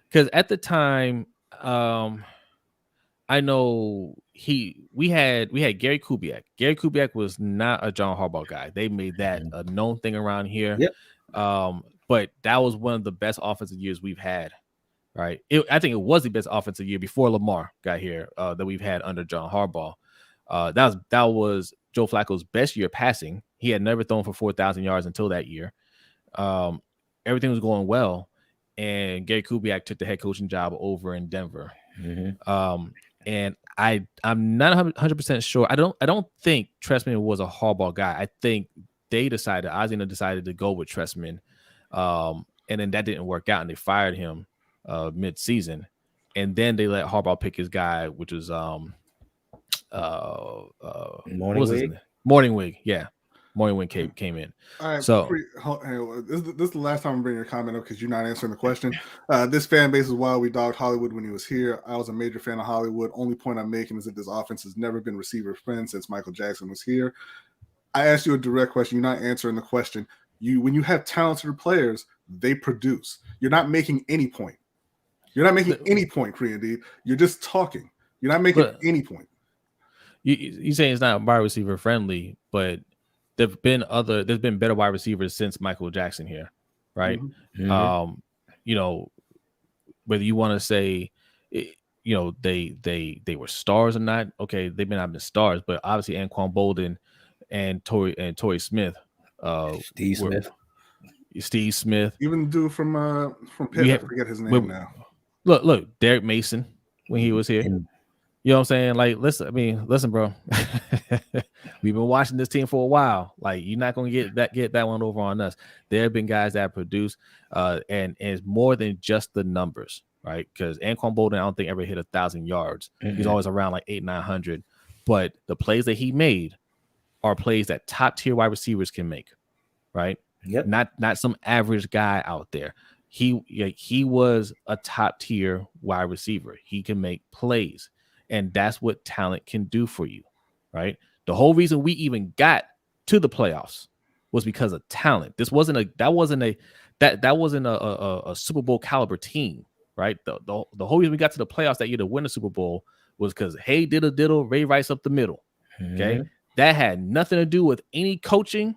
Because at the time, I know we had Gary Kubiak. Gary Kubiak was not a John Harbaugh guy. They made that a known thing around here. Yep. But that was one of the best offensive years we've had. Right. I think it was the best offensive year before Lamar got here that we've had under John Harbaugh. That was Joe Flacco's best year passing. He had never thrown for 4,000 yards until that year. Everything was going well. And Gary Kubiak took the head coaching job over in Denver. Mm-hmm. And I'm not 100% sure. I don't think Trestman was a Harbaugh guy. I think Ozzie decided to go with Trestman. And then that didn't work out and they fired him mid-season. And then they let Harbaugh pick his guy, which was Morning Wig. Yeah. Morning Wig came in. All right, so this is the last time I'm bringing your comment up because you're not answering the question. This fan base is wild. We dogged Hollywood when he was here. I was a major fan of Hollywood. Only point I'm making is that this offense has never been receiver friendly since Michael Jackson was here. I asked you a direct question. You're not answering the question. When you have talented players, they produce. You're not making any point. You're not making any point, Indeed. You're just talking. You're not making any point. You saying it's not wide receiver friendly, but there's been better wide receivers since Michael Jackson here, right? Mm-hmm. You know, whether you want to say, you know, they were stars or not. Okay, they've been stars, but obviously Anquan Bolden and Torrey Smith, Steve Smith, even the dude from Pitt, I forget his name now. Look, Derek Mason when he was here. You know what I'm saying? Like, listen, bro. We've been watching this team for a while. Like, you're not gonna get that one over on us. There have been guys that produce, and it's more than just the numbers, right? Because Anquan Bolden, I don't think ever hit 1,000 yards. Mm-hmm. He's always around like 800-900. But the plays that he made are plays that top tier wide receivers can make, right? Yep. Not some average guy out there. He was a top tier wide receiver. He can make plays. And that's what talent can do for you, right? The whole reason we even got to the playoffs was because of talent. That wasn't a Super Bowl caliber team, right? The whole reason we got to the playoffs that year to win the Super Bowl was because hey diddle, Ray Rice up the middle. Okay, mm-hmm. That had nothing to do with any coaching.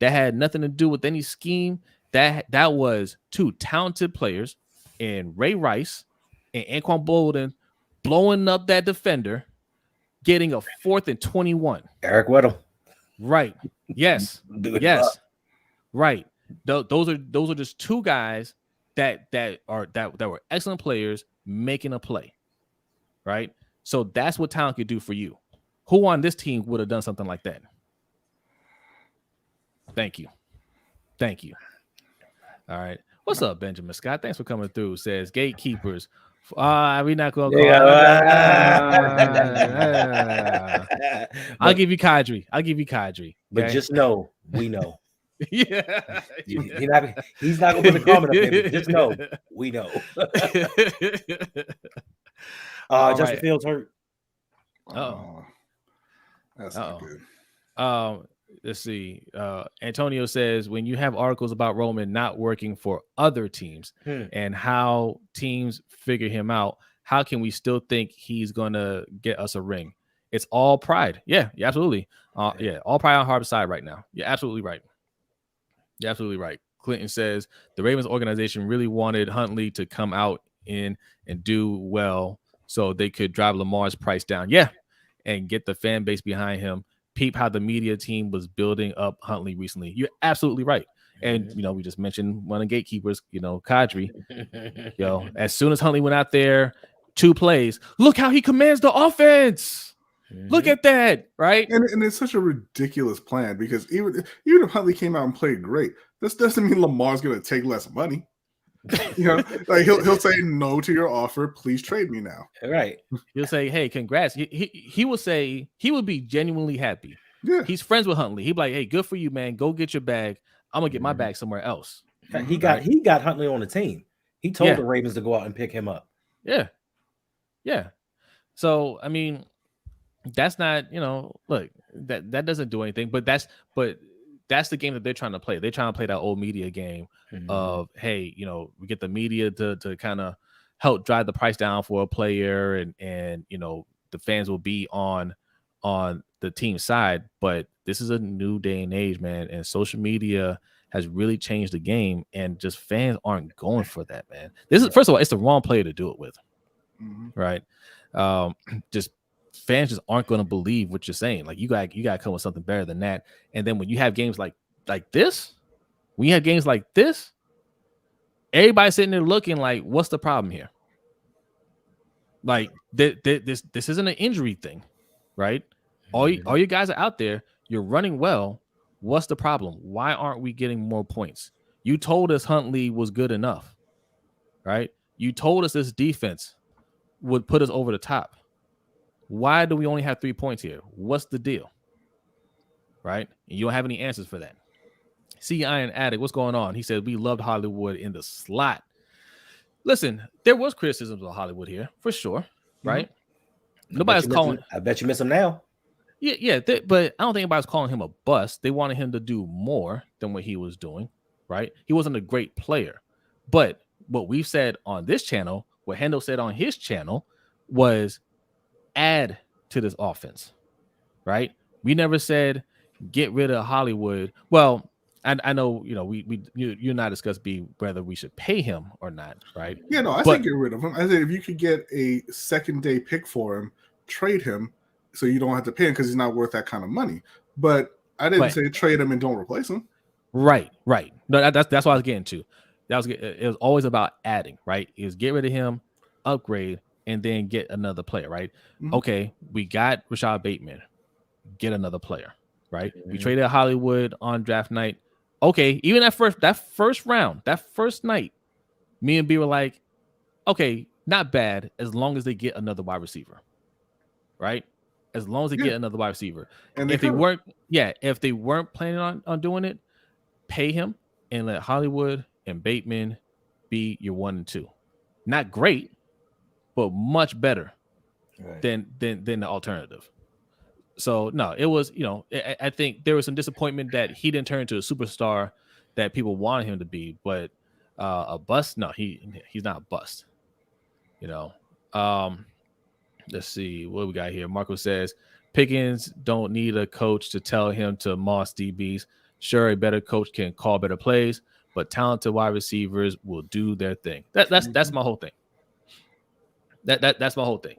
That had nothing to do with any scheme. That was two talented players in Ray Rice and Anquan Bolden blowing up that defender, getting a 4th and 21. Eric Weddle. Right. Yes. Yes. Right. Those are just two guys that were excellent players making a play. Right. So that's what talent could do for you. Who on this team would have done something like that? Thank you. Thank you. All right. What's up, Benjamin Scott? Thanks for coming through. Says gatekeepers. We not gonna call. I'll give you Kadri. Okay? But just know, we know. Yeah. He's not gonna put a comment up there, but just know, we know. Justin Fields hurt. That's not good. Let's see. Antonio says, when you have articles about Roman not working for other teams and how teams figure him out, how can we still think he's gonna get us a ring? It's all pride. Yeah, absolutely. All pride on Harb's side right now. You're absolutely right. You're absolutely right. Clinton says the Ravens organization really wanted Huntley to come out in and do well so they could drive Lamar's price down. Yeah, and get the fan base behind him. Peep how the media team was building up Huntley recently. You're absolutely right. And, we just mentioned one of the gatekeepers, Kadri. As soon as Huntley went out there, 2 plays, look how he commands the offense. Look at that, right? And it's such a ridiculous plan because even if Huntley came out and played great, this doesn't mean Lamar's going to take less money. Like he'll say no to your offer. Please trade me now. Right. He'll say, hey, congrats. He will say he would be genuinely happy. Yeah. He's friends with Huntley. He'd be like, hey, good for you, man. Go get your bag. I'm gonna get my bag somewhere else. He got Huntley on the team. He told the Ravens to go out and pick him up. Yeah. Yeah. So I mean, that's not, look, that doesn't do anything, but that's the game that they're trying to play. They're trying to play that old media game of, hey, we get the media to kind of help drive the price down for a player and the fans will be on the team side. But this is a new day and age, man. And social media has really changed the game and just fans aren't going for that, man. This is, first of all, it's the wrong player to do it with. Right. Just fans just aren't going to believe what you're saying. Like you got to come with something better than that. And then when you have games like this, everybody's sitting there looking like, what's the problem here? Like this isn't an injury thing, right? All you guys are out there. You're running well. What's the problem? Why aren't we getting more points? You told us Huntley was good enough, right? You told us this defense would put us over the top. Why do we only have 3 points here? What's the deal? Right? And you don't have any answers for that. See Iron Addict, what's going on? He said, we loved Hollywood in the slot. Listen, there was criticisms of Hollywood here, for sure, right? Nobody's calling. I bet you miss him now. Yeah, but I don't think anybody's calling him a bust. They wanted him to do more than what he was doing, right? He wasn't a great player. But what we've said on this channel, what Hendo said on his channel was add to this offense, right? We never said get rid of Hollywood. Well, I know, you and I discussed whether we should pay him or not, right? Yeah, no, I said get rid of him. I said if you could get a second-day pick for him, trade him so you don't have to pay him because he's not worth that kind of money. But I didn't say trade him and don't replace him. Right. No, that's what I was getting to. It was always about adding, right? It was get rid of him, upgrade, and then get another player, right? Okay, we got Rashad Bateman. Get another player, right? We traded Hollywood on draft night. Okay, even that first round, that first night, me and B were like, okay, not bad as long as they get another wide receiver, right? As long as they get another wide receiver. And if they weren't planning on doing it, pay him and let Hollywood and Bateman be your 1 and 2. Not great, but much better than the alternative. So no, it was, I think there was some disappointment that he didn't turn into a superstar that people wanted him to be, but a bust, no, he's not a bust. Let's see what we got here. Marco says Pickens don't need a coach to tell him to moss DBs. Sure, a better coach can call better plays, but talented wide receivers will do their thing. That's my whole thing. That's my whole thing.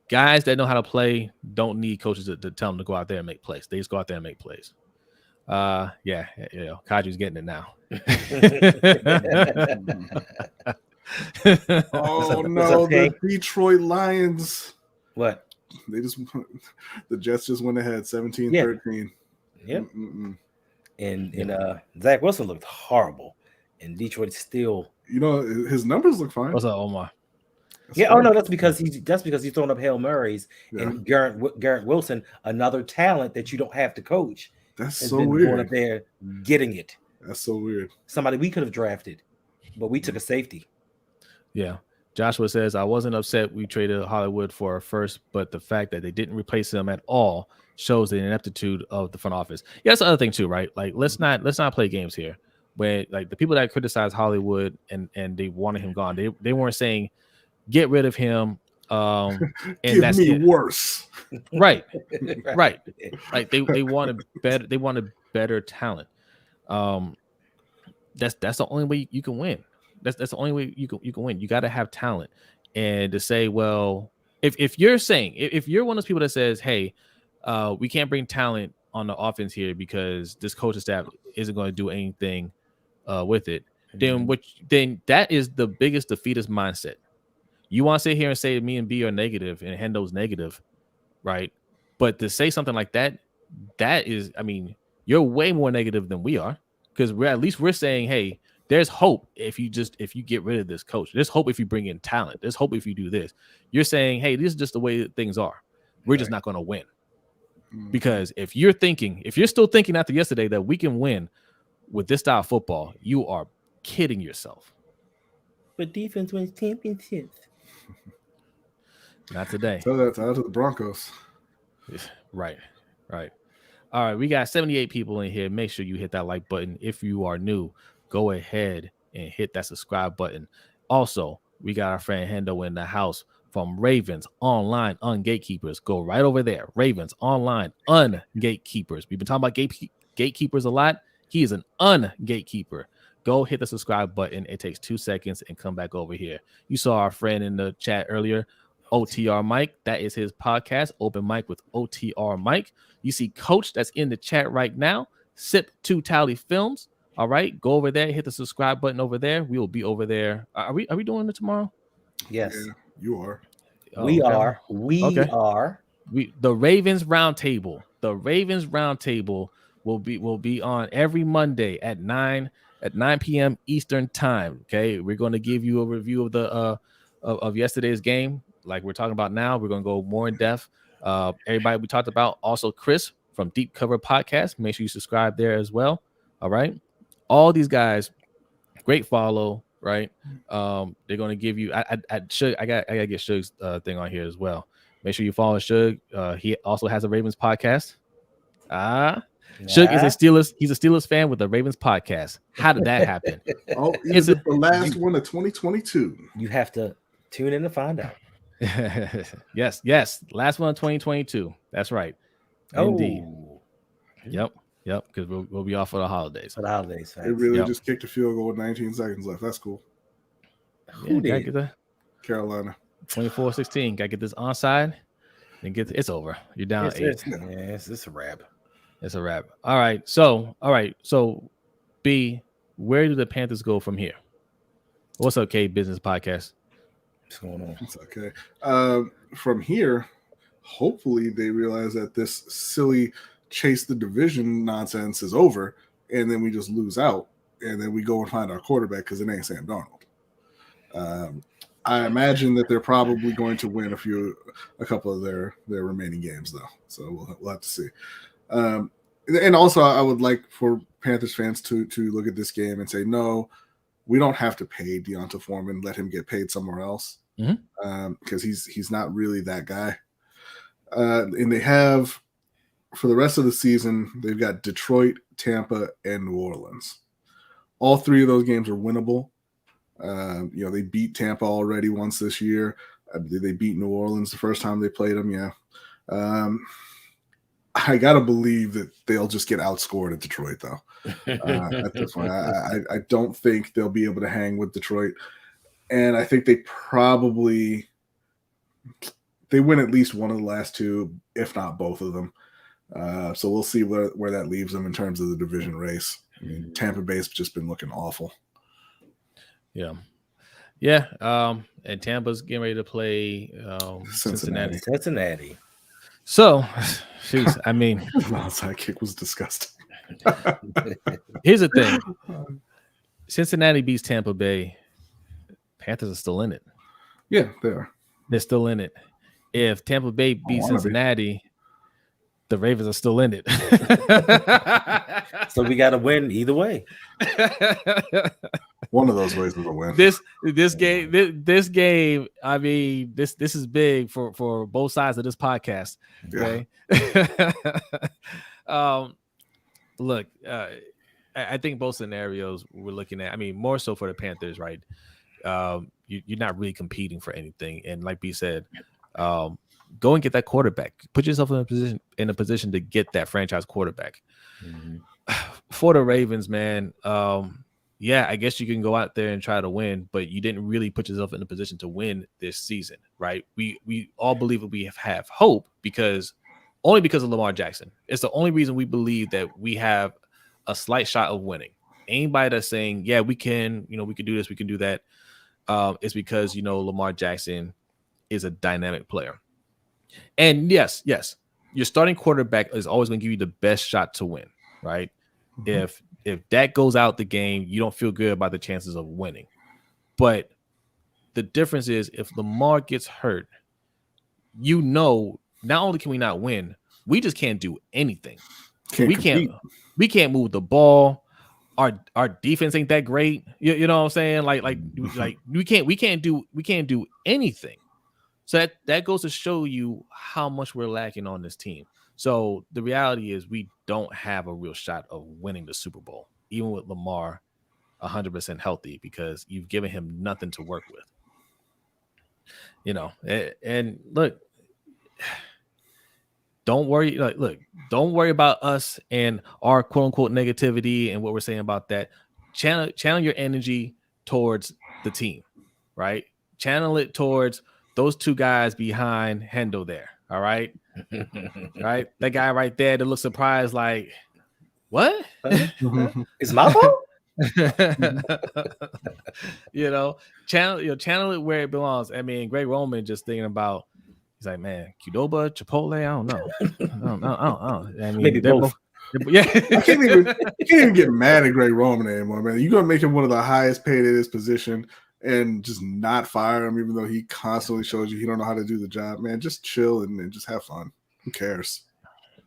guys that know how to play don't need coaches to tell them to go out there and make plays. They just go out there and make plays. Yeah, Kaju's getting it now. Oh no, the Detroit Lions. What? They just the Jets just went ahead 17-13. Yep. And Zach Wilson looked horrible, and Detroit still. His numbers look fine. What's up, Omar? That's because he's throwing up Hail Marys, and Garrett Wilson, another talent that you don't have to coach. That's so weird. Going up there getting it. That's so weird. Somebody we could have drafted, but we took a safety. Yeah. Joshua says, I wasn't upset we traded Hollywood for a first, but the fact that they didn't replace him at all shows the ineptitude of the front office. Yeah, that's the other thing too, right? Like, let's not play games here. When like the people that criticize Hollywood and they wanted him gone, they weren't saying get rid of him. And give that's me it. Worse. Right. Like they wanted better. They wanted better talent. That's the only way you can win. That's the only way you can win. You got to have talent. And to say, well, if you're saying if you're one of those people that says, hey, we can't bring talent on the offense here because this coaching staff isn't going to do anything with it, then that is the biggest defeatist mindset. You want to sit here and say me and B are negative and Hendo's negative, right? But to say something like that is, I mean, you're way more negative than we are, because we're saying, hey, there's hope if you get rid of this coach. There's hope if you bring in talent. There's hope if you do this. You're saying, hey, this is just the way that things are. We're just not going to win. Because if you're still thinking after yesterday that we can win with this style of football, you are kidding yourself. But defense wins championships. Not today. Tell that to the Broncos. Right. All right, we got 78 people in here. Make sure you hit that like button. If you are new, go ahead and hit that subscribe button. Also, we got our friend Hendo in the house from Ravens Online Ungatekeepers. Go right over there. Ravens Online Ungatekeepers. We've been talking about gatekeepers a lot. He is an ungatekeeper. Go hit the subscribe button. It takes 2 seconds and come back over here. You saw our friend in the chat earlier, OTR Mike. That is his podcast, Open Mic with OTR Mike. You see Coach that's in the chat right now, Sip 2 Tally Films. All right, go over there, hit the subscribe button over there. We will be over there. Are we doing it tomorrow? Yes, yeah, you are. We are. The Ravens Roundtable. The Ravens Roundtable will be on every Monday at 9 p.m. Eastern time. Okay, we're going to give you a review of the of yesterday's game, like we're talking about now. We're going to go more in depth. Everybody we talked about, also Chris from Deep Cover Podcast. Make sure you subscribe there as well. All right, all these guys, great follow. Right, they're going to give you. I gotta get Suge's thing on here as well. Make sure you follow Suge. He also has a Ravens podcast. Suge is a Steelers. He's a Steelers fan with a Ravens podcast. How did that happen? Is it the last one of 2022? You have to tune in to find out. Yes. Last one of 2022. That's right. Indeed. Yep. Because we'll be off for the holidays. Thanks. It really just kicked a field goal with 19 seconds left. That's cool. Who did? Get that? Carolina. 24-16. Gotta get this onside and it's over. You're down 8. It's a wrap. It's a wrap. All right. So B, where do the Panthers go from here? What's up, K Business Podcast? What's going on? It's okay. From here, hopefully they realize that this silly chase the division nonsense is over, and then we just lose out, and then we go and find our quarterback because it ain't Sam Darnold. I imagine that they're probably going to win a couple of their remaining games, though. So we'll have to see. And also, I would like for Panthers fans to look at this game and say, no, we don't have to pay Deonta Foreman. Let him get paid somewhere else, because he's not really that guy. And they have, for the rest of the season, they've got Detroit, Tampa, and New Orleans. All 3 of those games are winnable. They beat Tampa already once this year. They beat New Orleans the first time they played them. Yeah. I gotta believe that they'll just get outscored at Detroit, though. At this point, I don't think they'll be able to hang with Detroit, and I think they probably they win at least one of the last two, if not both of them. So we'll see where that leaves them in terms of the division race. I mean, Tampa Bay's just been looking awful. Yeah. And Tampa's getting ready to play Cincinnati. So, shoot, I mean, the onside kick was disgusting. Here's the thing: Cincinnati beats Tampa Bay. Panthers are still in it. Yeah, they are. They're still in it. If Tampa Bay beats Cincinnati, the Ravens are still in it. So we got to win either way. One of those ways is a win. This game. I mean, this is big for both sides of this podcast. Okay. Yeah. Look, I think both scenarios we're looking at. I mean, more so for the Panthers, right? You're not really competing for anything, and like B said, go and get that quarterback. Put yourself in a position to get that franchise quarterback. Mm-hmm. For the Ravens, man. Yeah, I guess you can go out there and try to win, but you didn't really put yourself in a position to win this season, right? We all believe that we have hope because of Lamar Jackson. It's the only reason we believe that we have a slight shot of winning. Anybody that's saying, yeah, we can do this, we can do that, it's because, Lamar Jackson is a dynamic player. And yes, your starting quarterback is always going to give you the best shot to win, right? Mm-hmm. If that goes out the game, you don't feel good about the chances of winning. But the difference is if Lamar gets hurt, not only can we not win, we just can't do anything. We can't move the ball. Our defense ain't that great. You know what I'm saying? Like we can't do anything. So that goes to show you how much we're lacking on this team. So the reality is we don't have a real shot of winning the Super Bowl, even with Lamar 100% healthy, because you've given him nothing to work with. And look, don't worry. Don't worry about us and our quote unquote negativity and what we're saying about that. Channel your energy towards the team, right? Channel it towards those two guys behind Hendo there. All right. Right. That guy right there that looks surprised, like, what? It's my fault. Channel it where it belongs. I mean, Greg Roman just thinking about, he's like, man, Qdoba, Chipotle, I don't know. I mean, maybe both. Yeah. You can't even get mad at Greg Roman anymore, man. You're gonna make him one of the highest paid at his position and just not fire him, even though he constantly shows you he don't know how to do the job, man. Just chill and just have fun. Who cares?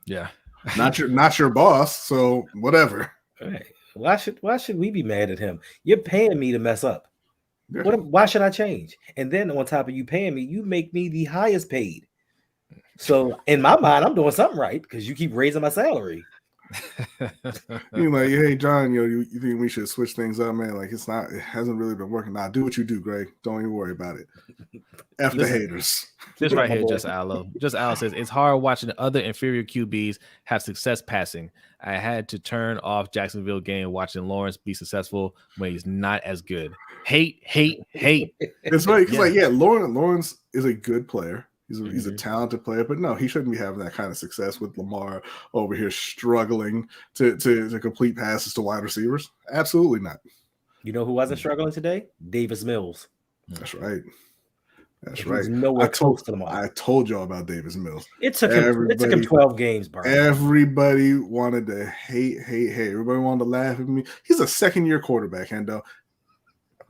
Yeah. Not your boss, so whatever. Right. Why should we be mad at him? You're paying me to mess up. Yeah. Why should I change? And then on top of you paying me, you make me the highest paid. So in my mind, I'm doing something right because you keep raising my salary. You're like, hey John, you think we should switch things up, man? Like it hasn't really been working. Nah, do what you do, Greg. Don't even worry about it. F the haters. This right here, Just Al says it's hard watching other inferior QBs have success passing. I had to turn off Jacksonville game watching Lawrence be successful when he's not as good. Hate. It's right, because Lawrence is a good player. He's a talented player, but no, he shouldn't be having that kind of success with Lamar over here struggling to complete passes to wide receivers. Absolutely not. You know who wasn't struggling today? Davis Mills. That's right. Nowhere close to Lamar. I told y'all about Davis Mills. It took him 12 games, bro. Everybody wanted to hate. Everybody wanted to laugh at me. He's a second-year quarterback, Hendo.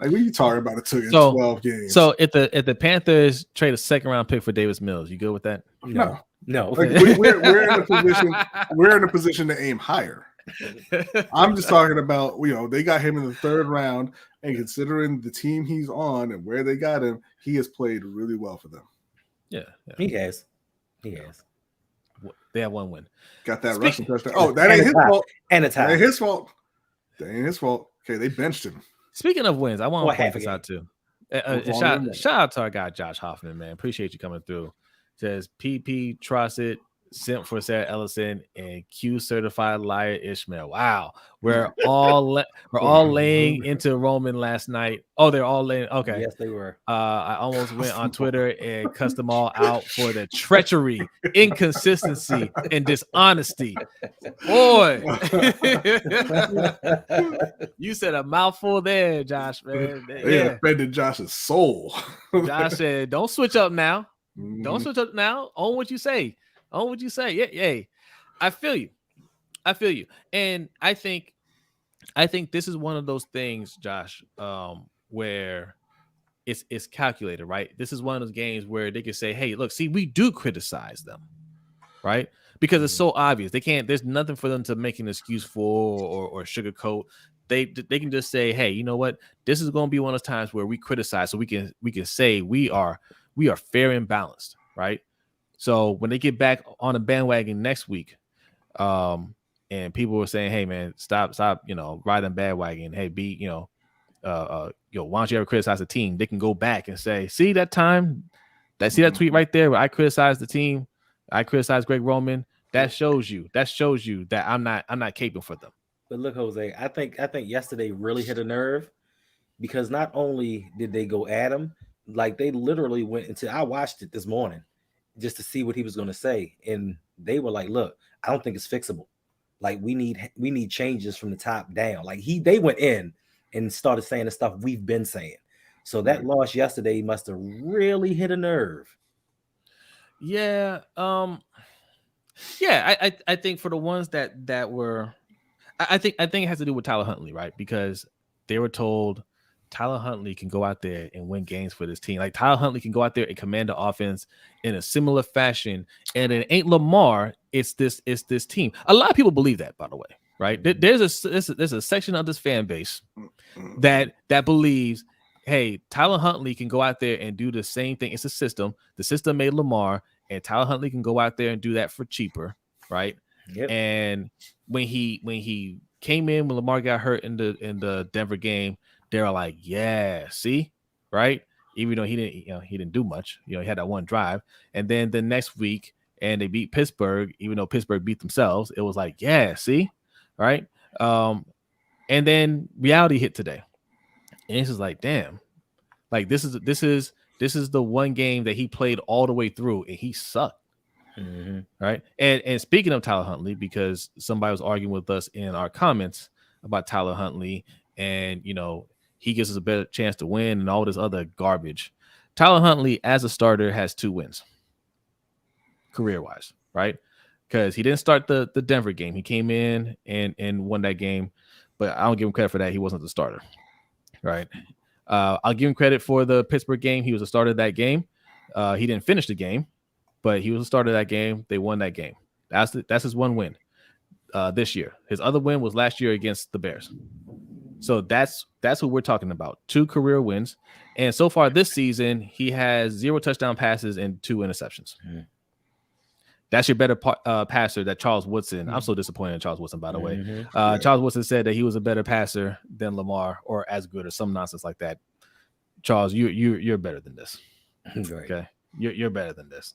Like, what are you talking about? It took 12 games. So if the Panthers trade a second-round pick for Davis Mills, you good with that? No. Like, we're in a position to aim higher. I'm just talking about, they got him in the third round, and considering the team he's on and where they got him, he has played really well for them. Yeah. He has. They have one win. Got that rushing touchdown. Oh, that ain't his fault. And a tie. That ain't his fault. That ain't his fault. Okay, they benched him. Speaking of wins, I want to point this out too. Shout out to our guy Josh Hoffman, man. Appreciate you coming through. Says PP Trusted Simp for Sarah Ellison, and Q certified liar Ishmael. Wow, we're all laying into Roman last night. Oh, they're all laying. Okay, Yes, they were. I almost went on Twitter and cussed them all out for the treachery, inconsistency, and dishonesty. Boy, you said a mouthful there, Josh, man. They offended Josh's soul. Josh said, "Don't switch up now. Don't switch up now. Own what you say. Own what you say." Yeah. I feel you. And I think this is one of those things, Josh, where it's calculated, right? This is one of those games where they can say, "Hey, look, see, we do criticize them," right? Because it's so obvious. They can't. There's nothing for them to make an excuse for or sugarcoat. They can just say, "Hey, you know what? This is going to be one of those times where we criticize, so we can say we are fair and balanced, right?" So when they get back on the bandwagon next week, and people were saying, "Hey, man, stop, riding bandwagon. Hey, why don't you ever criticize the team?" They can go back and say, "See that time? See that tweet right there where I criticized the team? I criticized Greg Roman. That shows you that I'm not caping for them." But look, Jose, I think yesterday really hit a nerve, because not only did they go at him, like they literally went into. I watched it this morning just to see what he was going to say, and they were like, "Look, I don't think it's fixable. Like we need changes from the top down." Like they went in and started saying the stuff we've been saying. So that loss yesterday must have really hit a nerve. Yeah. I think for the ones that were, I think it has to do with Tyler Huntley, right? Because they were told Tyler Huntley can go out there and win games for this team. Like Tyler Huntley can go out there and command the offense in a similar fashion. And it ain't Lamar. It's this team. A lot of people believe that, by the way, right? There's a section of this fan base that believes, hey, Tyler Huntley can go out there and do the same thing. It's a system. The system made Lamar, and Tyler Huntley can go out there and do that for cheaper, right? Yep. And when he came in, when Lamar got hurt in the Denver game, they were like, "Yeah, see, right?" Even though he didn't do much, he had that one drive, and then the next week, and they beat Pittsburgh, even though Pittsburgh beat themselves, it was like, "Yeah, see, right?" And then reality hit today, and it's just like, damn, like this is the one game that he played all the way through, and he sucked. Mm-hmm. Right. And speaking of Tyler Huntley, because somebody was arguing with us in our comments about Tyler Huntley, and he gives us a better chance to win and all this other garbage. Tyler Huntley as a starter has 2 wins career-wise, right? Because he didn't start the Denver game. He came in and won that game, but I don't give him credit for that. He wasn't the starter, right? I'll give him credit for the Pittsburgh game. He was a starter of that game. He didn't finish the game, but he was a starter of that game. They won that game. That's his one win this year. His other win was last year against the Bears. So that's what we're talking about. 2 career wins. And so far this season, he has 0 touchdown passes and 2 interceptions. Mm-hmm. That's your better passer that Charles Woodson. Mm-hmm. I'm so disappointed in Charles Woodson, by the way. Mm-hmm. Charles Woodson said that he was a better passer than Lamar, or as good, or some nonsense like that. Charles, you're better than this. Right. Okay, you're better than this.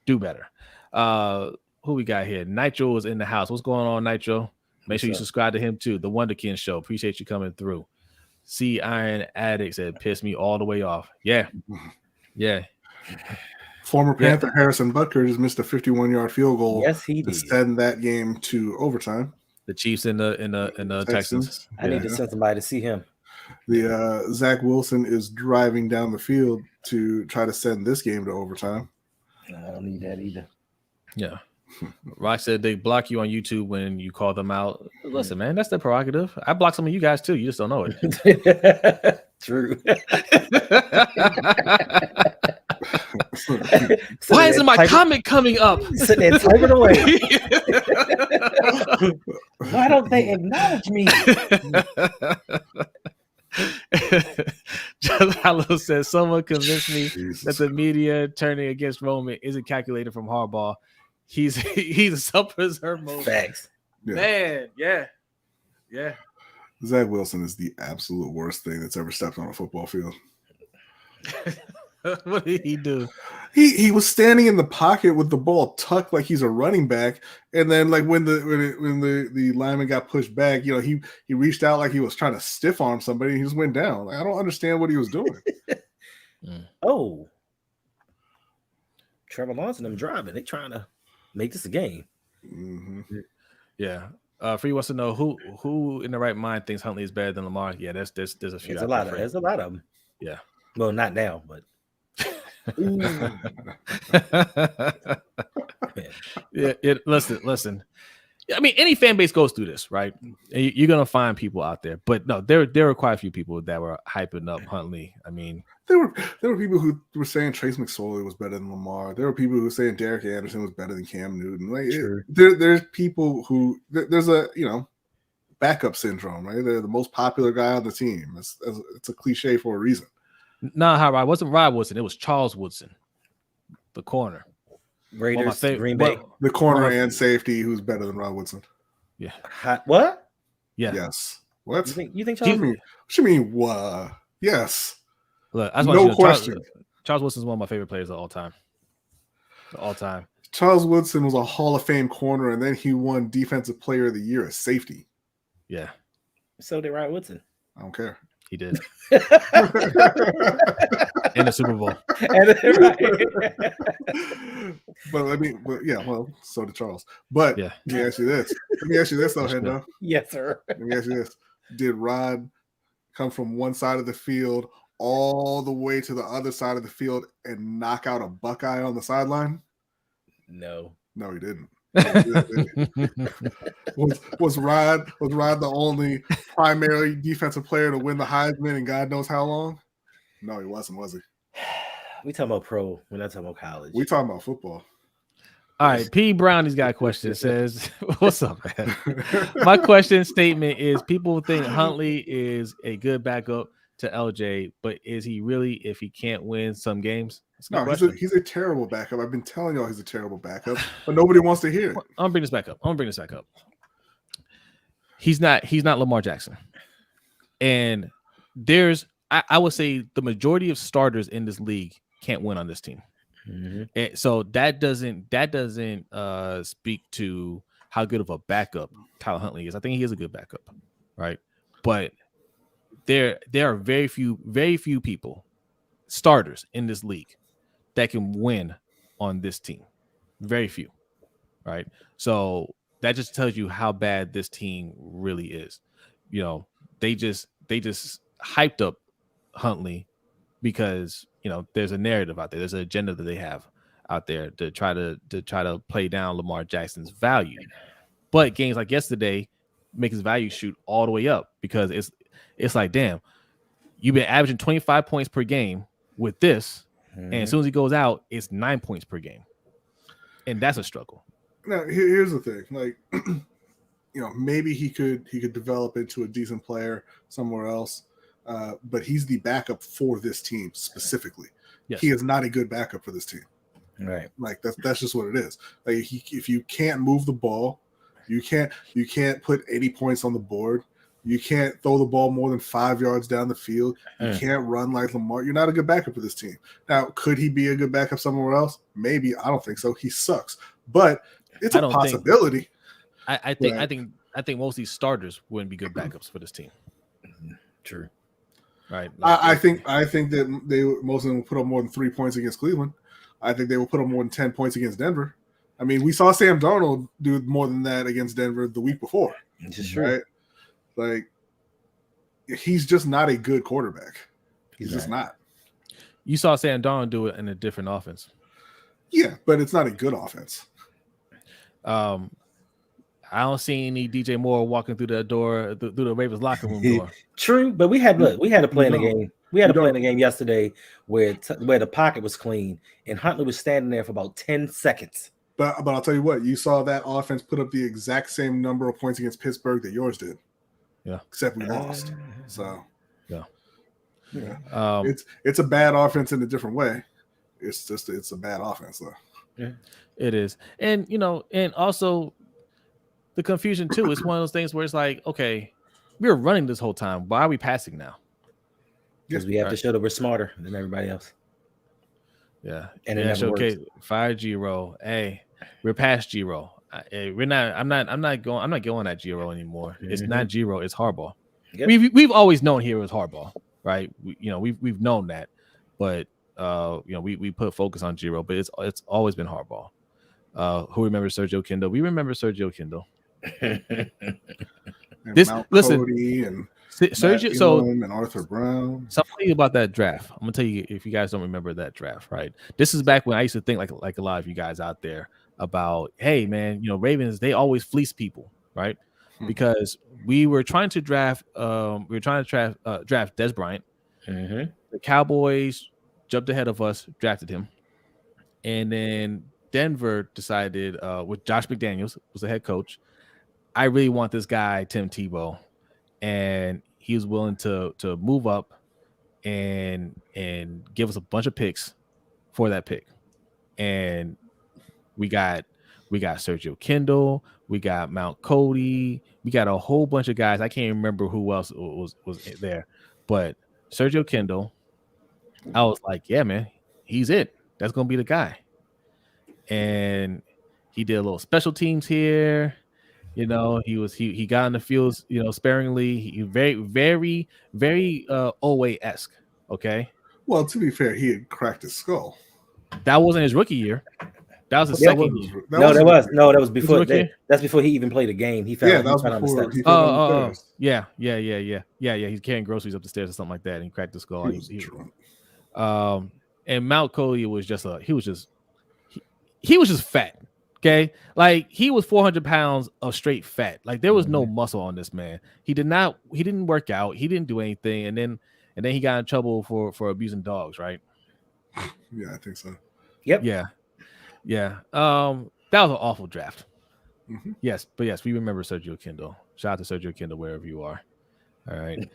Do better. Who we got here? Nitro is in the house. What's going on, Nitro? Make sure you subscribe to him too. The Wonderkin Show. Appreciate you coming through. C Iron Addict said, "Pissed me all the way off." Yeah. Former Panther Harrison Butker just missed a 51-yard field goal. Yes, he did. To send that game to overtime. The Chiefs and the Texans. I need to send somebody to see him. The Zach Wilson is driving down the field to try to send this game to overtime. I don't need that either. Yeah. Rock said they block you on YouTube when you call them out. Listen, man, that's their prerogative. I block some of you guys too. You just don't know it. True. Why isn't my comment coming up? Sitting there typing away. Why don't they acknowledge me? Just Hallow says, "Someone convinced me that the media turning against Roman isn't calculated from Harbaugh. He's a self-preserve mode." Facts. Man, yeah. Zach Wilson is the absolute worst thing that's ever stepped on a football field. What did he do? He was standing in the pocket with the ball tucked like he's a running back, and then like when the lineman got pushed back, he reached out like he was trying to stiff arm somebody, and he just went down. Like, I don't understand what he was doing. Oh, Trevor Lawrence and them driving. They trying to make this a game. Mm-hmm. Yeah. Free wants to know who in the right mind thinks Huntley is better than Lamar. Yeah, there's a few. There's a lot of them. Yeah. Well, not now, but yeah. Listen. I mean, any fan base goes through this, right? You're gonna find people out there, but no, there were quite a few people that were hyping up Huntley. I mean, there were people who were saying Trace McSorley was better than Lamar. There were people who were saying Derek Anderson was better than Cam Newton. Like there's people who there's a backup syndrome, right? They're the most popular guy on the team. It's a cliche for a reason. Nah, it wasn't Rod Woodson. It was Charles Woodson, the corner. Raiders, Green Bay. The corner and safety who's better than Rod Woodson. Yeah. What? Yeah. Yes. What? You think Charles? What you mean? What? Yes. Look, no question. Charles Woodson's one of my favorite players of all time. Charles Woodson was a Hall of Fame corner, and then he won Defensive Player of the Year as safety. Yeah. So did Rod Woodson. I don't care. He did. In the Super Bowl. Well, so did Charles. But yeah. Let me ask you this, though, Hendo. Yes, sir. Let me ask you this. Did Rod come from one side of the field all the way to the other side of the field and knock out a Buckeye on the sideline? No, he didn't. was Rod the only primary defensive player to win the Heisman in God knows how long? No, he wasn't, was he? We talking about pro. We're not talking about college. We talking about football. All right, P. Brownie's got a question. It says, what's up, man? My question statement is, people think Huntley is a good backup to LJ, but is he really if he can't win some games? No, he's a terrible backup. I've been telling y'all he's a terrible backup, but nobody wants to hear it. I'm gonna bring this back up. He's not Lamar Jackson. And I would say the majority of starters in this league can't win on this team. Mm-hmm. And so that doesn't speak to how good of a backup Tyler Huntley is. I think he is a good backup, right? But there are very few people, starters in this league, that can win on this team. Very few, right? So that just tells you how bad this team really is. They just hyped up Huntley because there's a narrative out there. There's an agenda that they have out there to try to play down Lamar Jackson's value. But games like yesterday make his value shoot all the way up because it's like, damn, you've been averaging 25 points per game with this. And as soon as he goes out, it's 9 points per game. And that's a struggle. Now, here's the thing. Like, maybe he could develop into a decent player somewhere else. But he's the backup for this team specifically. Yes. He is not a good backup for this team. Right. Like that's just what it is. Like if you can't move the ball, you can't put 80 points on the board. You can't throw the ball more than 5 yards down the field. You can't run like Lamar. You're not a good backup for this team. Now, could he be a good backup somewhere else? Maybe. I don't think so. He sucks. But it's a possibility. I think most of these starters wouldn't be good backups for this team. True. Right. I think that most of them will put up more than 3 points against Cleveland. I think they will put up more than 10 points against Denver. I mean, we saw Sam Darnold do more than that against Denver the week before. This is true. Right? Like, he's just not a good quarterback. He's just not. You saw Sam Darnold do it in a different offense. Yeah, but it's not a good offense. I don't see any DJ Moore walking through the door, through the Ravens locker room door. True, but we had a play in the game. We had a play in the game yesterday where the pocket was clean and Huntley was standing there for about 10 seconds. But I'll tell you what, you saw that offense put up the exact same number of points against Pittsburgh that yours did. Yeah, except we lost. So yeah. It's a bad offense in a different way. It's a bad offense though. Yeah, it is, and and also the confusion too. It's one of those things where it's like, okay, we were running this whole time. Why are we passing now? Because we have to show that we're smarter than everybody else. Yeah. And it Yeah. never Okay. works. Fire G-Roll. Hey, we're past G-Roll. We're not. I'm not going at G-Roll anymore. It's not G-Roll. It's Harbaugh. Yep. We've always known here was Harbaugh, right? We've known that, but we put focus on G-Roll, but it's always been Harbaugh. Who remembers Sergio Kindle? We remember Sergio Kindle. And Mount Cody and Sergio. So and Arthur Brown. Something about that draft. I'm gonna tell you if you guys don't remember that draft, right? This is back when I used to think like a lot of you guys out there about, hey man, Ravens, they always fleece people, right? Because we were trying to draft draft Des Bryant. The Cowboys jumped ahead of us, drafted him, and then Denver decided with Josh McDaniels was the head coach. I really want this guy, Tim Tebow, and he was willing to move up and give us a bunch of picks for that pick. And we got Sergio Kindle, we got Mount Cody, we got a whole bunch of guys. I can't remember who else was there, but Sergio Kindle, I was like, yeah, man, he's it. That's gonna be the guy. And he did a little special teams here. He got in the fields, sparingly. He very, very, very Owe-esque. Okay. Well, to be fair, he had cracked his skull. That wasn't his rookie year. That was his second year. That was before. That's before he even played a game. He fell. Yeah, that was before he fell on the stairs. Yeah. He's carrying groceries up the stairs or something like that, and he cracked his skull. He was drunk. And Mount Cody was just he was just fat. Okay, like he was 400 pounds of straight fat. Like there was no muscle on this man. He didn't work out. He didn't do anything, and then he got in trouble for abusing dogs, right? Yeah, I think so. Yep. Yeah. That was an awful draft. Yes, we remember Sergio Kindle. Shout out to Sergio Kindle wherever you are. All right.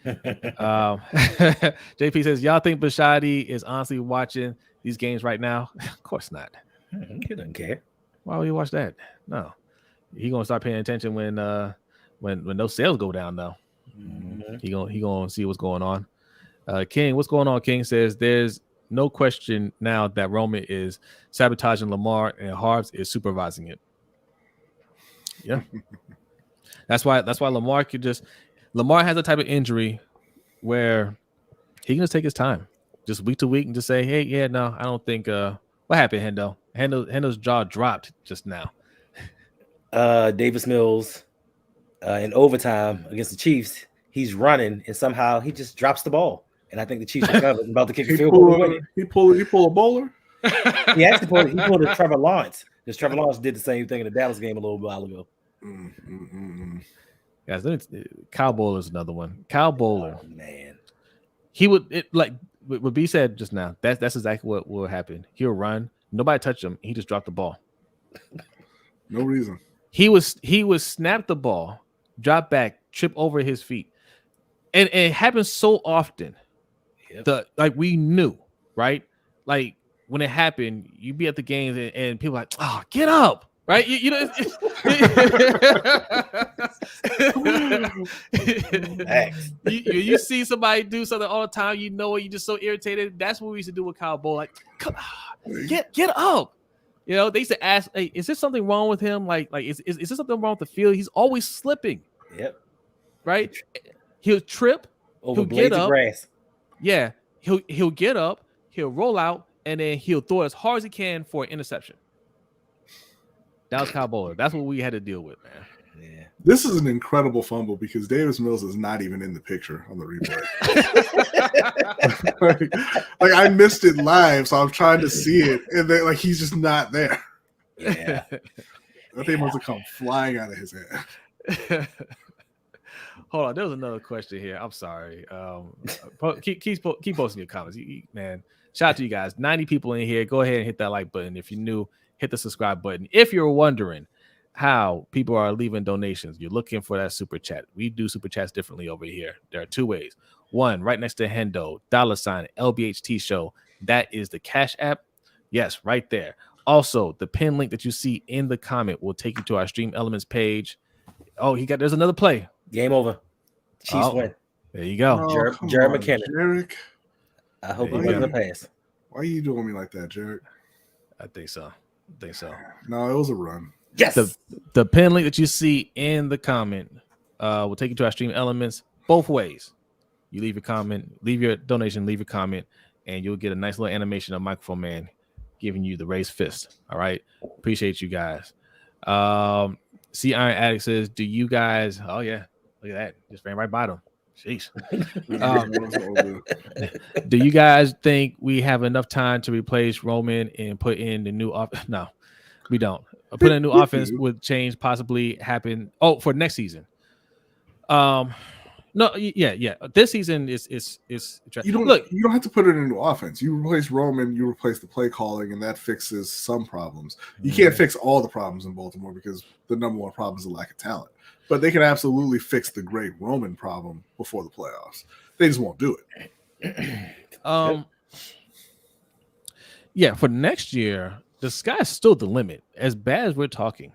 JP says, y'all think Bishotti is honestly watching these games right now? Of course not. He doesn't care. Why would you watch that? No, he gonna start paying attention when those sales go down. Though he gonna see what's going on. King, what's going on? King says there's no question now that Roman is sabotaging Lamar and Harbs is supervising it. Yeah, that's why Lamar has a type of injury where he can just take his time, just week to week, and just say, hey, yeah, no, I don't think. What happened, Hendo? Hendo's jaw dropped just now. Davis Mills in overtime against the Chiefs, he's running and somehow he just drops the ball. And I think the Chiefs are covered and about to kick a field goal. He pulled a bowler? He actually pulled a Trevor Lawrence. Because Trevor Lawrence did the same thing in the Dallas game a little while ago. Guys, Kyle Bowler is another one. Kyle Bowler. Oh, man. He would like what B said just now. That's exactly what will happen. He'll run. Nobody touched him. He just dropped the ball. No reason. He was snap the ball, drop back, trip over his feet. And it happens so often. Yep. We knew, right? Like when it happened, you'd be at the games and people are like, oh, get up. Right? You see somebody do something all the time, you're just so irritated. That's what we used to do with Kyle Bowl. Like, come on, get up. They used to ask, hey, is there something wrong with him? Like is there something wrong with the field? He's always slipping. Yep. Right? He'll trip. Over he'll blades get up. Of grass. Yeah. He'll get up, he'll roll out, and then he'll throw as hard as he can for an interception. That was Kyle Bowler. That's what we had to deal with, man. Yeah. This is an incredible fumble because Davis Mills is not even in the picture on the replay. like I missed it live, so I'm trying to see it, and then he's just not there. Yeah. That thing must have come flying out of his head. Hold on, there was another question here. I'm sorry. Keep posting your comments, man. Shout out to you guys. 90 people in here. Go ahead and hit that like button. If you're new, hit the subscribe button. If you're wondering how people are leaving donations, you're looking for that super chat. We do super chats differently over here. There are two ways. One, right next to Hendo, $ LBHTShow. That is the Cash App. Yes, right there. Also, the pin link that you see in the comment will take you to our Stream Elements page. Oh, there's another play. Game over. Chiefs win. There you go. Jared McKinnon. Jarek. I hope he wasn't a pass. Why are you doing me like that, Jared? I think so. No, it was a run. Yes. The pin link that you see in the comment will take you to our stream elements both ways. You leave your comment, leave your donation, leave your comment, and you'll get a nice little animation of Microphone Man giving you the raised fist. All right. Appreciate you guys. See, Iron Addict says, do you guys? Oh, yeah. Look at that. Just ran right by them. Jeez. Do you guys think we have enough time to replace Roman and put in the new offense? No, we don't. Put in a new offense would change possibly happen. Oh, for next season. No, yeah. This season is you don't have to put it into offense. You replace Roman, you replace the play calling, and that fixes some problems. You can't fix all the problems in Baltimore because the number one problem is the lack of talent. But they can absolutely fix the great Roman problem before the playoffs. They just won't do it. Yeah, for next year, the sky's still the limit. As bad as we're talking,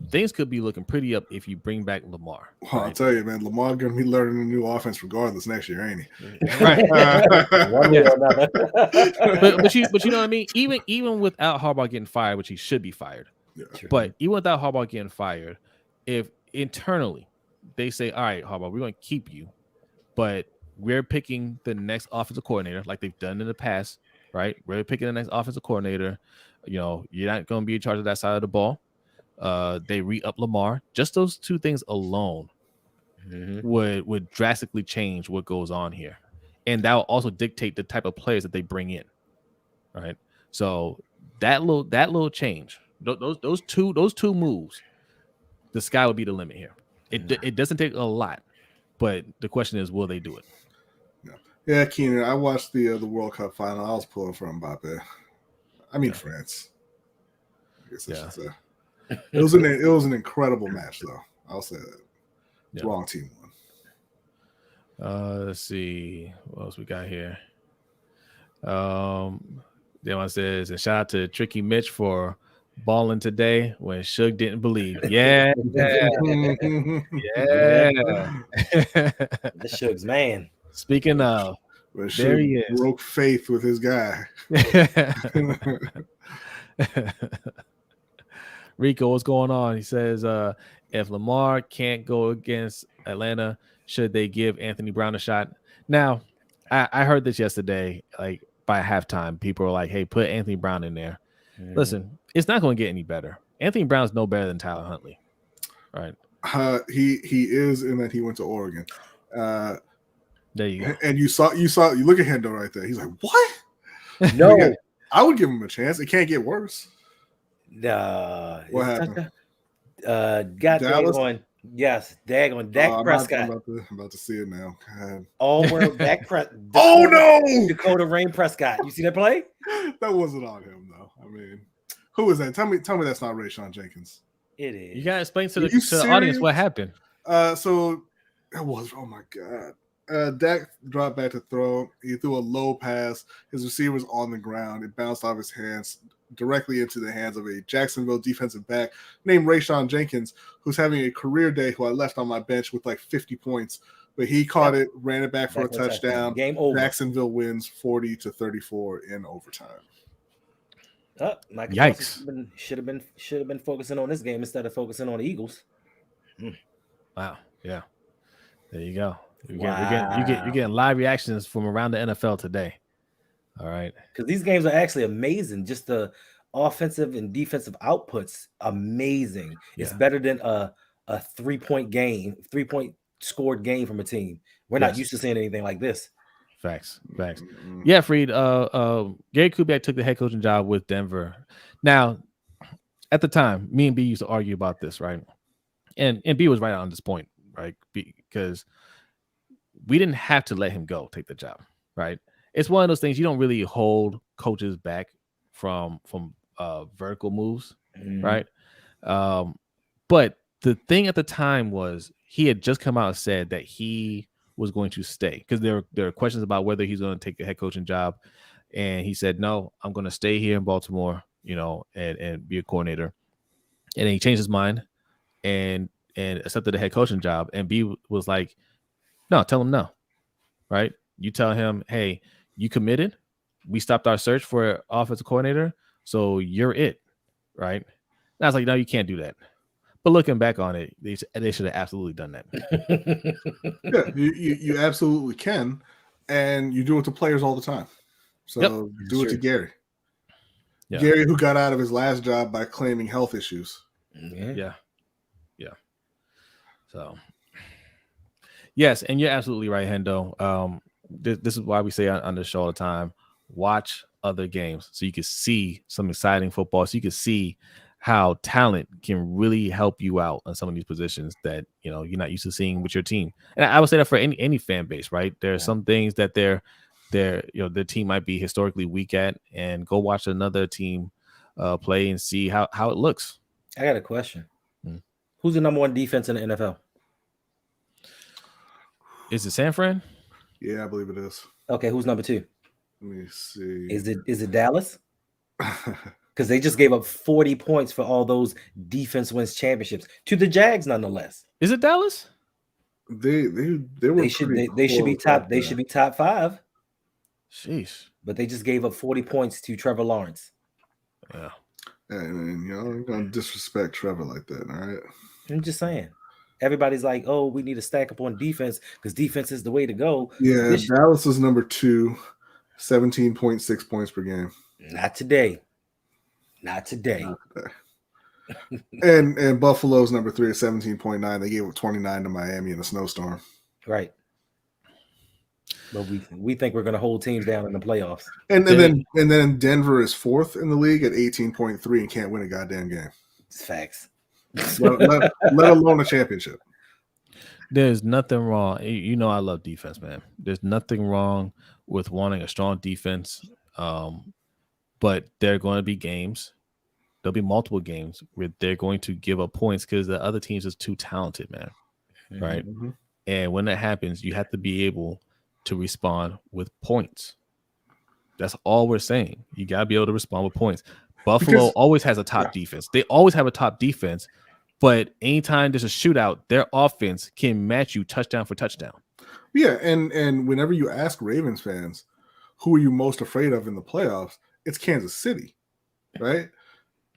things could be looking pretty up if you bring back Lamar. Well, right? I'll tell you, man, Lamar gonna be learning a new offense regardless next year, ain't he? Right. but you know what I mean? Even without Harbaugh getting fired, which he should be fired. Yeah. But even without Harbaugh getting fired, if internally they say, all right, Harbaugh, we're going to keep you, but we're picking the next offensive coordinator like they've done in the past, right? We're picking the next offensive coordinator. You know, you're not going to be in charge of that side of the ball. They re-up Lamar. Just those two things alone would drastically change what goes on here. And that will also dictate the type of players that they bring in. Right. So that little change, those two moves, the sky would be the limit here. It doesn't take a lot, but the question is, will they do it? Yeah, Keenan, I watched the World Cup final. I was pulling for Mbappe. I mean France. I guess I should say. It was an incredible match, though. I'll say that. Yeah. Wrong team won. Let's see what else we got here. Devon says, and shout out to Tricky Mitch for balling today when Suge didn't believe. Yeah. The Suge's man. Speaking of, but there he is. Broke faith with his guy. Rico, what's going on? He says, if Lamar can't go against Atlanta, should they give Anthony Brown a shot? Now, I heard this yesterday, like by halftime. People were like, hey, put Anthony Brown in there. Listen, it's not going to get any better. Anthony Brown's no better than Tyler Huntley. Right. He is in that he went to Oregon. There you go. And you look at Hendo right there. He's like, what? No. I would give him a chance. It can't get worse. What happened? Got on. Yes, daggone Dak Prescott. I'm about to see it now. God. All world Dak Prescott. Oh no! Dakota Rain Prescott. You see that play? That wasn't on him though. I mean, who is that? Tell me that's not Rayshon Jenkins. It is. You gotta explain to the audience what happened. So it was. Oh my god. Dak dropped back to throw. He threw a low pass. His receiver was on the ground. It bounced off his hands directly into the hands of a Jacksonville defensive back named Rayshon Jenkins, who's having a career day, who I left on my bench with like 50 points. But he caught it, ran it back for a touchdown. Game over. Jacksonville wins 40-34 in overtime. Yikes! Should have been focusing on this game instead of focusing on the Eagles. Wow. Yeah. There you go. You're getting live reactions from around the NFL today. All right. Because these games are actually amazing. Just the offensive and defensive outputs, amazing. Yeah. It's better than a 3-point game, 3-point scored game from a team. We're not used to seeing anything like this. Facts. Yeah, Freed. Gary Kubiak took the head coaching job with Denver. Now, at the time, me and B used to argue about this, right? And B was right on this point, right? Because we didn't have to let him go take the job, right? It's one of those things you don't really hold coaches back from vertical moves, right? But the thing at the time was he had just come out and said that he was going to stay because there are questions about whether he's going to take the head coaching job, and he said no, I'm going to stay here in Baltimore, and be a coordinator. And then he changed his mind and accepted the head coaching job. And B was like, no, tell him no, right? You tell him, hey, you committed. we stopped our search for an offensive coordinator, so you're it, right? And I was like, no, you can't do that. But looking back on it, they should have absolutely done that. Yeah, you absolutely can, and you do it to players all the time. So do it to Gary. Yeah. Gary, who got out of his last job by claiming health issues. Yeah. So, yes, and you're absolutely right, Hendo. This is why we say on the show all the time, watch other games so you can see some exciting football, so you can see how talent can really help you out on some of these positions that you're not used to seeing with your team. And I would say that for any fan base, right? There are some things that their team might be historically weak at, and go watch another team play and see how it looks. I got a question. Who's the number one defense in the NFL? Is it San Fran? Yeah, I believe it is. Okay, who's number two? Let me see. Is it Dallas? Because they just gave up 40 points for all those defense wins championships to the Jags, nonetheless. Is it Dallas? They should be top. They should be top 5. Sheesh. But they just gave up 40 points to Trevor Lawrence. Yeah. And I'm gonna disrespect Trevor like that, all right? I'm just saying. Everybody's like, oh, we need to stack up on defense because defense is the way to go. Yeah, Dallas is number 2, 17.6 points per game. Not today. And Buffalo's number 3 at 17.9. They gave up 29 to Miami in a snowstorm. Right. But we think we're going to hold teams down in the playoffs. And then Denver is 4th in the league at 18.3 and can't win a goddamn game. It's facts. let alone a championship. There's nothing wrong. I love defense, man. There's nothing wrong with wanting a strong defense. But there are going to be games. There'll be multiple games where they're going to give up points because the other teams is too talented, man. Right? Mm-hmm. And when that happens, you have to be able to respond with points. That's all we're saying. You got to be able to respond with points. Buffalo always has a top defense. They always have a top defense, but anytime there's a shootout, their offense can match you touchdown for touchdown. Yeah, and whenever you ask Ravens fans, who are you most afraid of in the playoffs, it's Kansas City, right?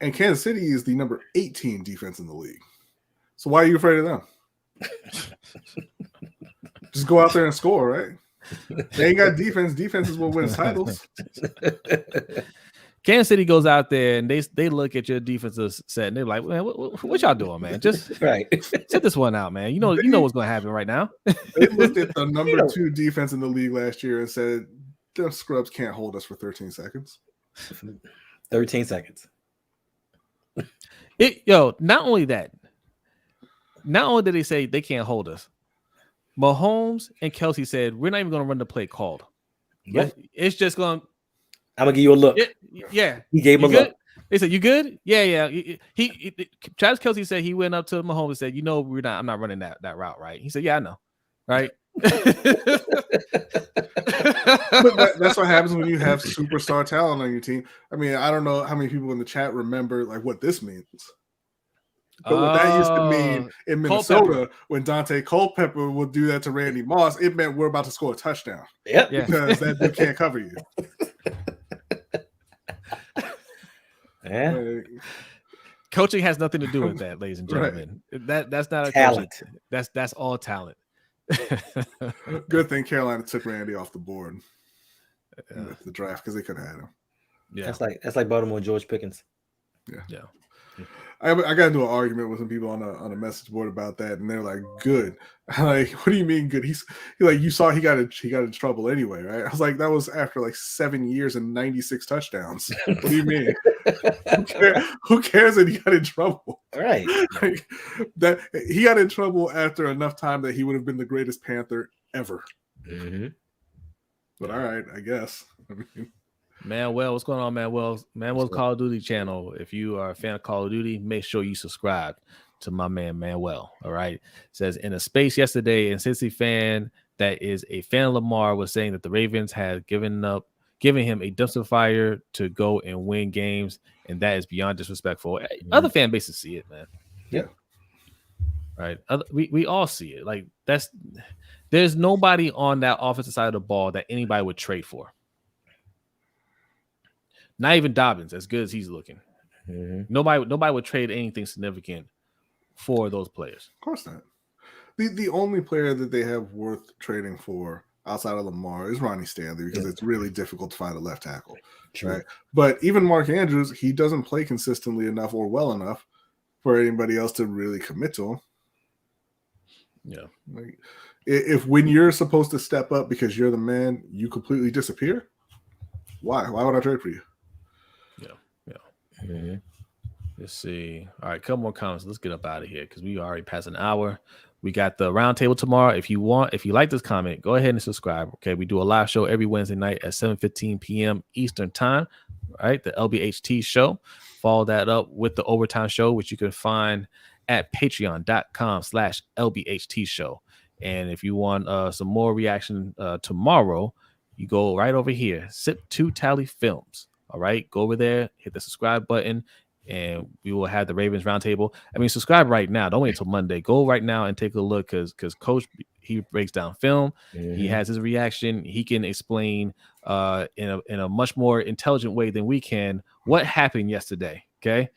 And Kansas City is the number 18 defense in the league. So why are you afraid of them? Just go out there and score, right? They ain't got defense. Defense is what wins titles. Kansas City goes out there and they look at your defensive set and they're like, man, what y'all doing, man? Just sit this one out, man. You know what's going to happen right now. They looked at the number 2 defense in the league last year and said, the scrubs can't hold us for 13 seconds. 13 seconds. Not only that, not only did they say they can't hold us, Mahomes and Kelsey said, we're not even going to run the play called. Yep. It's just going. I'm going to give you a look. Yeah. He gave him a look. They said, you good? Yeah. Travis Kelsey said he went up to Mahomes and said, I'm not running that route, right? He said, yeah, I know. Right. But that's what happens when you have superstar talent on your team. I mean, I don't know how many people in the chat remember like what this means. But what that used to mean in Minnesota when Dante Culpepper would do that to Randy Moss, it meant we're about to score a touchdown. Yep. Because that dude can't cover you. Yeah. Coaching has nothing to do with that, ladies and gentlemen. Right. That's not a talent. Coaching. That's all talent. Good thing Carolina took Randy off the board in the draft because they could have had him. Yeah, that's like Baltimore George Pickens. Yeah. I got into an argument with some people on a message board about that, and they're like, "Good." I'm like, what do you mean good? He's like, you saw he got in trouble anyway, right? I was like, that was after like 7 years and 96 touchdowns. What do you mean? Who cares that he got in trouble? Right. Like, that he got in trouble after enough time that he would have been the greatest Panther ever. Mm-hmm. But all right, I guess. Manuel, what's going on, Manuel's Call of Duty channel? If you are a fan of Call of Duty, make sure you subscribe to my man Manuel. All right. It says in a space yesterday, and Cincy fan that is a fan of Lamar was saying that the Ravens had given him a dumpster fire to go and win games, and that is beyond disrespectful. Mm-hmm. Other fan bases see it, man. Yeah. Right. We all see it. Like there's nobody on that offensive side of the ball that anybody would trade for. Not even Dobbins, as good as he's looking. Nobody would trade anything significant for those players. Of course not. The only player that they have worth trading for outside of Lamar is Ronnie Stanley because it's really difficult to find a left tackle. True. Right? But even Mark Andrews, he doesn't play consistently enough or well enough for anybody else to really commit to him. Yeah. Like, if when you're supposed to step up because you're the man, you completely disappear, why? Why would I trade for you? Yeah. Let's see. All right, couple more comments. Let's get up out of here because we already passed an hour. We got the roundtable tomorrow. If you like this comment, go ahead and subscribe. Okay, we do a live show every Wednesday night at 7:15 p.m. Eastern time. Right, the LBHT show. Follow that up with the overtime show, which you can find at patreon.com/LBHT show. And if you want some more reaction tomorrow, you go right over here. Sip 2 Tally Films. All right, go over there, hit the subscribe button, and we will have the Ravens roundtable. I mean, subscribe right now. Don't wait until Monday. Go right now and take a look because Coach, he breaks down film. He has his reaction. He can explain in a much more intelligent way than we can what happened yesterday. Okay,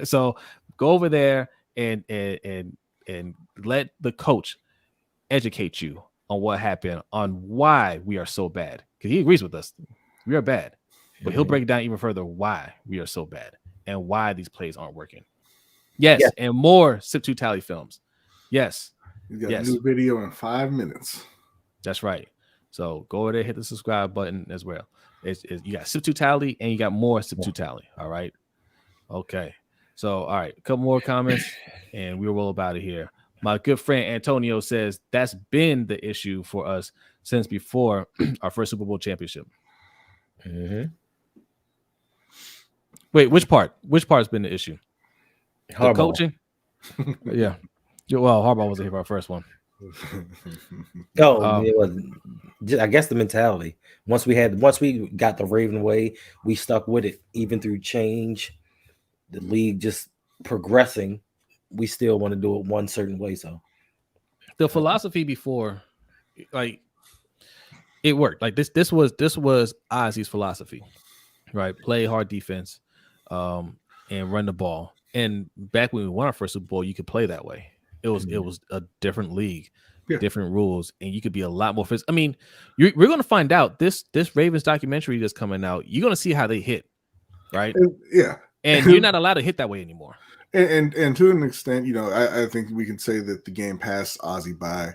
so go over there and let the coach educate you on what happened, on why we are so bad. Because he agrees with us. We are bad. But he'll break down even further why we are so bad and why these plays aren't working. Yes, and more Sip 2 Tally Films. Yes. You got a new video in 5 minutes. That's right. So go over there, hit the subscribe button as well. You got Sip 2 Tally and you got more Sip 2 Tally. All right. Okay. So, all right. A couple more comments and we'll roll up out of here. My good friend Antonio says that's been the issue for us since before our first Super Bowl championship. Wait, which part? Which part's been the issue? The coaching? Yeah. Well, Harbaugh wasn't here for our first one. I guess the mentality. Once we got the Raven way, we stuck with it. Even through change, the league just progressing, we still want to do it one certain way. So the philosophy before, like, it worked. Like this was Ozzy's philosophy, right? Play hard defense, and run the ball. And back when we won our first Super Bowl, you could play that way. It was a different league, different rules, and you could be a lot more physical. I mean, we're going to find out this Ravens documentary that's coming out. You're going to see how they hit, right? And you're not allowed to hit that way anymore. And to an extent, I think we can say that the game passed Ozzy by.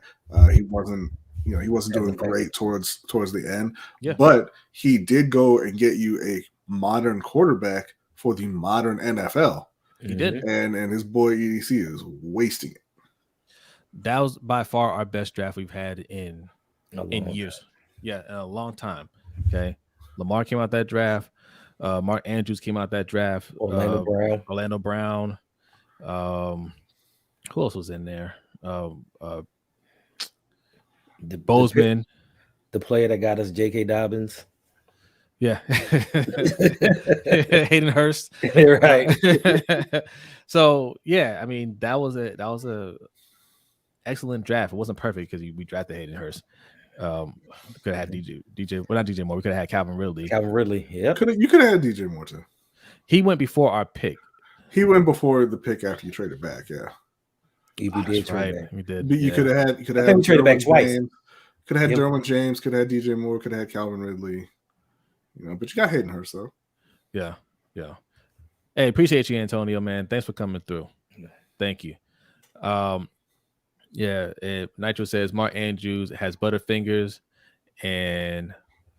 He wasn't doing great towards the end, but he did go and get you a modern quarterback for the modern NFL. He did, and his boy EDC is wasting it. That was by far our best draft we've had in years. Yeah, in a long time. Okay, Lamar came out that draft. Mark Andrews came out that draft. Orlando Brown. Who else was in there? The Bozeman, the player that got us J.K. Dobbins. Yeah, Hayden Hurst. Right. So yeah, I mean that was a excellent draft. It wasn't perfect because we drafted Hayden Hurst. Could have had DJ. Well, not DJ Moore. We could have had Calvin Ridley. Yeah. You could have had DJ Moore too. He went before our pick. He went before the pick after you traded back. Yeah. We did trade back. We did. But you could have had. We traded back twice. Could have had Derwin James. Could have had DJ Moore. Could have had Calvin Ridley. But you got Hayden Hurst though. Yeah. Hey, appreciate you, Antonio, man. Thanks for coming through. Thank you. Nitro says Mark Andrews has Butterfingers and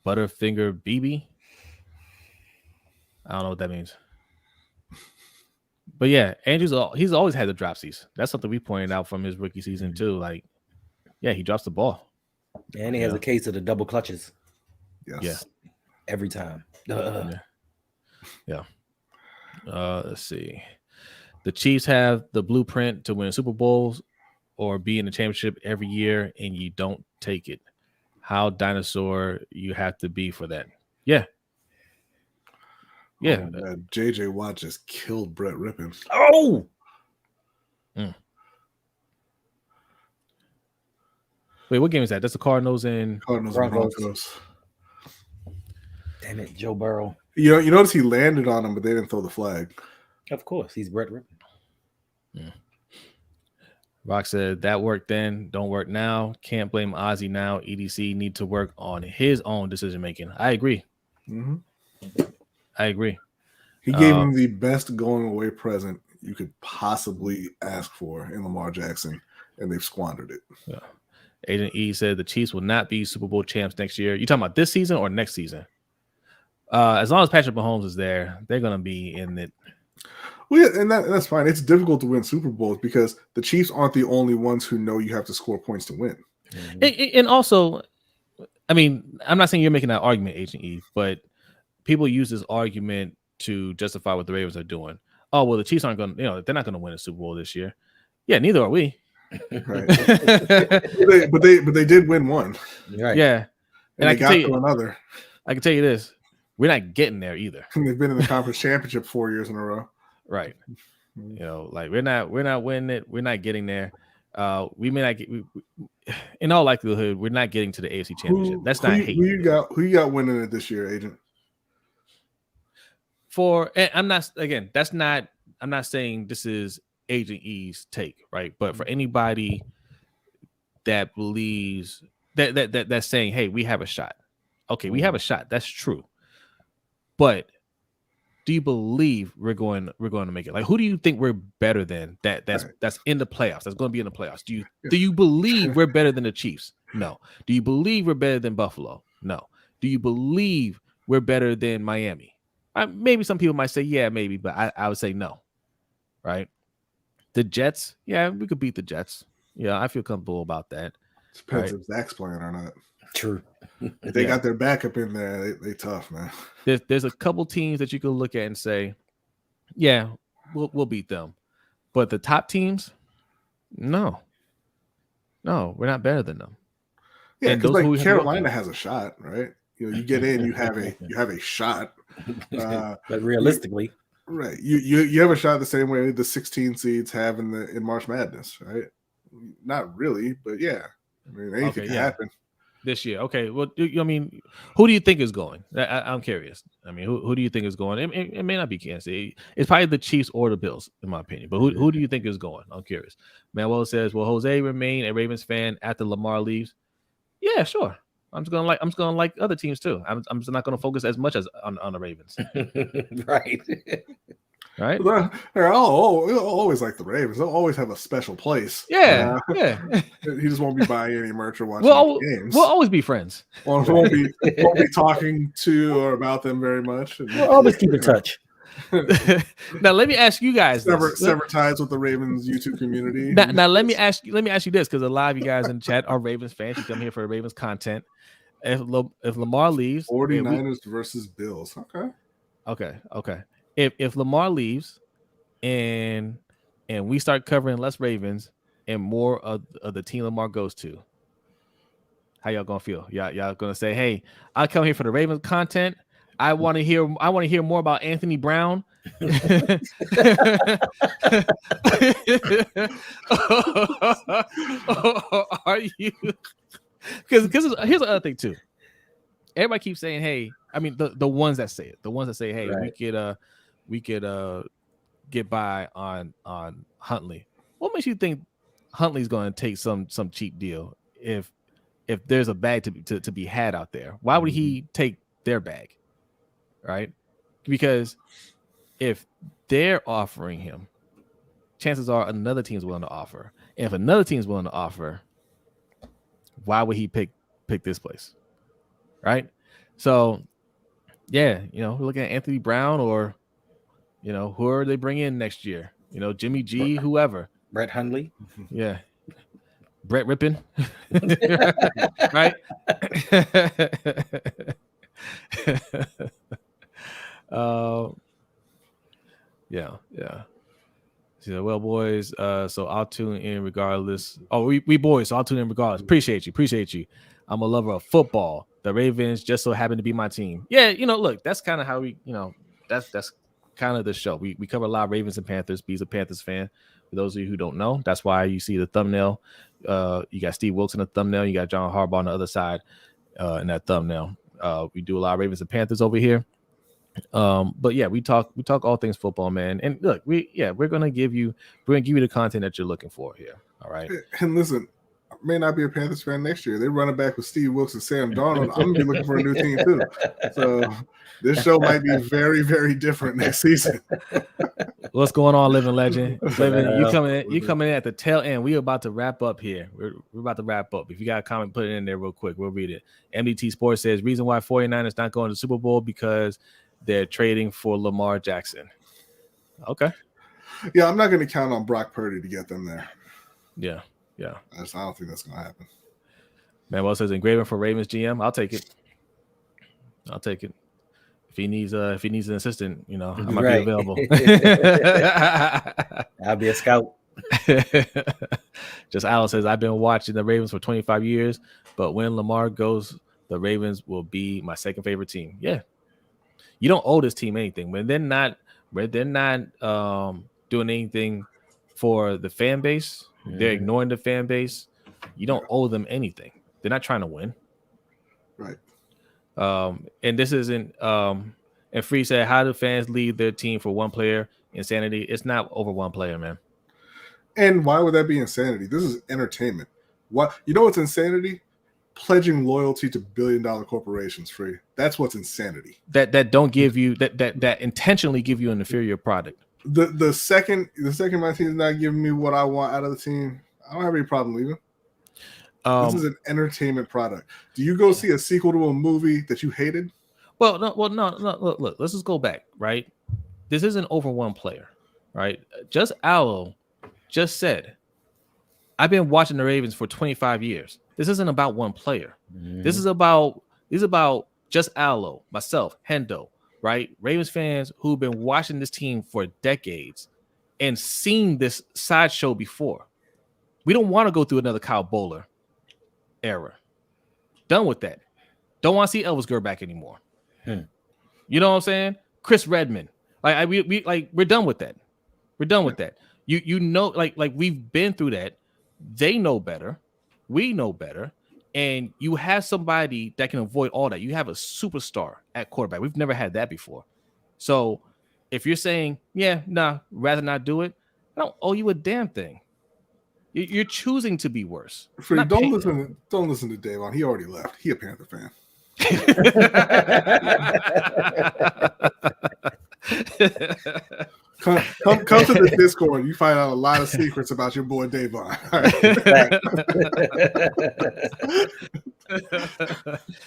Butterfinger BB. I don't know what that means. But yeah, Andrews, he's always had the dropsies. That's something we pointed out from his rookie season too. Like, yeah, he drops the ball. And he has a case of the double clutches. Yes. Yeah. Every time. Yeah. Let's see. The Chiefs have the blueprint to win Super Bowls or be in the championship every year, and you don't take it. How dinosaur you have to be for that. Yeah. Yeah. JJ Watt just killed Brett Rippon. Oh! Wait, what game is that? That's the Cardinals and Broncos. Damn it, Joe Burrow. You notice he landed on him, but they didn't throw the flag. Of course, he's Brett Rippon. Yeah. Rock said that worked then, don't work now. Can't blame Ozzy now. EDC need to work on his own decision making. I agree. Mm-hmm. I agree. He gave him the best going away present you could possibly ask for in Lamar Jackson, and they've squandered it. Yeah. Agent E said the Chiefs will not be Super Bowl champs next year. You talking about this season or next season? As long as Patrick Mahomes is there, they're going to be in it. Well, yeah, and that's fine. It's difficult to win Super Bowls because the Chiefs aren't the only ones who know you have to score points to win. Mm-hmm. And also, I mean, I'm not saying you're making that argument, Agent E, but people use this argument to justify what the Ravens are doing. Oh, well, the Chiefs aren't going to, they're not going to win a Super Bowl this year. Yeah, neither are we. Right. but they did win one. Right. Yeah. And I can tell you another. I can tell you this. We're not getting there either. They've been in the conference championship 4 years in a row. Right. Like we're not winning it. We're not getting there. We may not get. In all likelihood, we're not getting to the AFC Championship. That's not hate. Who you got winning it this year, Agent? I'm not saying this is Agent E's take, right? But for anybody that believes that's saying, hey, we have a shot. Okay, we have a shot. That's true. But do you believe we're going to make it? Like, who do you think we're better than? That's in the playoffs. That's going to be in the playoffs. Do you believe we're better than the Chiefs? No. Do you believe we're better than Buffalo? No. Do you believe we're better than Miami? Maybe some people might say, yeah, maybe, but I would say no. Right? The Jets, yeah, we could beat the Jets. Yeah, I feel comfortable about that. Depends if Zach's playing or not. True. If they got their backup in there, they tough, man. There's a couple teams that you can look at and say, yeah, we'll beat them. But the top teams, no, we're not better than them. Yeah, because like Carolina has a shot, right? You get in, you have a shot. But realistically, right? You have a shot the same way the 16 seeds have in March Madness, right? Not really, but yeah. I mean, anything can happen. This year, okay. Well, I mean, who do you think is going? I'm curious. I mean, who do you think is going? It may not be Kansas City. It's probably the Chiefs or the Bills, in my opinion. But who do you think is going? I'm curious. Manuel says, "Will Jose remain a Ravens fan after Lamar leaves?" Yeah, sure. I'm just gonna like other teams too. I'm just not gonna focus as much as on the Ravens. Right. Right? They're always like the Ravens. They'll always have a special place. Yeah. He just won't be buying any merch or watching games. We'll always be friends. Won't be talking to or about them very much. We'll always keep in touch. Now let me ask you guys. Sever ties with the Ravens YouTube community. Now let me ask you this, because a lot of you guys in the chat are Ravens fans. You come here for Ravens content. If Lamar leaves, 49ers versus Bills. Okay. If Lamar leaves and we start covering less Ravens and more of the team Lamar goes to, how y'all gonna feel? Y'all gonna say, hey, I come here for the Ravens content. I want to hear more about Anthony Brown. Are you? Because here's the other thing too. Everybody keeps saying, hey, I mean the ones that say it, hey, right. we could get by on Huntley. What makes you think Huntley's going to take some cheap deal if there's a bag to be had out there? Why would he take their bag? Right? Because if they're offering him, chances are another team's willing to offer. And if another team's willing to offer, why would he pick this place? Right? So, yeah, we're looking at Anthony Brown or, who are they bring in next year? Jimmy G, whoever. Brett Hundley. Yeah. Brett Rippon. Right? Yeah. So, well, boys, so I'll tune in regardless. Oh, we boys, so I'll tune in regardless. Appreciate you. I'm a lover of football. The Ravens just so happen to be my team. Yeah, look, that's kind of how we, that's kind of the show. We cover a lot of Ravens and Panthers. B's a Panthers fan. For those of you who don't know, that's why you see the thumbnail. You got Steve Wilkes in the thumbnail. You got John Harbaugh on the other side in that thumbnail. We do a lot of Ravens and Panthers over here. But yeah, we talk all things football, man. And look, we're gonna give you the content that you're looking for here. All right. And listen, I may not be a Panthers fan next year. They run it back with Steve Wilkes and Sam Darnold. I'm gonna be looking for a new team too. So this show might be very, very different next season. What's going on, Living Legend? Living, you coming in at the tail end. We're about to wrap up here. We're about to wrap up. If you got a comment, put it in there real quick. We'll read it. MDT Sports says reason why 49ers not going to the Super Bowl because they're trading for Lamar Jackson. Okay. Yeah, I'm not going to count on Brock Purdy to get them there. Yeah. I don't think that's going to happen. Manuel says engraving for Ravens GM. I'll take it. If he needs an assistant, I might be available. I'll be a scout. Just Alice says I've been watching the Ravens for 25 years, but when Lamar goes, the Ravens will be my second favorite team. Yeah. You don't owe this team anything. When they're not doing anything for the fan base, they're ignoring the fan base. You don't owe them anything. They're not trying to win. Right. And this isn't and Free said, how do fans leave their team for one player? Insanity. It's not over one player, man. And why would that be insanity? This is entertainment. What what's insanity? Pledging loyalty to billion-dollar corporations. Free. That's what's insanity. That don't give you that intentionally give you an inferior product. The second my team is not giving me what I want out of the team, I don't have any problem leaving. This is an entertainment product. Do you go see a sequel to a movie that you hated? No. Look, let's just go back, right? This isn't over one player, right? Just Aloe just said, I've been watching the Ravens for 25 years. This isn't about one player. This is about just Aloe, myself, Hendo, right? Ravens fans who've been watching this team for decades and seen this sideshow before. We don't want to go through another Kyle Bowler era. Done with that. Don't want to see Elvis Gurr back anymore. You know what I'm saying? Chris Redmond. We're done with that. We're done with that. You know, like we've been through that. They know better. We know better. And you have somebody that can avoid all that. You have a superstar at quarterback. We've never had that before. So if you're saying, rather not do it, I don't owe you a damn thing. You're choosing to be worse. Don't listen to Davon. He already left. He a Panther fan. Come to the Discord. You find out a lot of secrets about your boy Davon.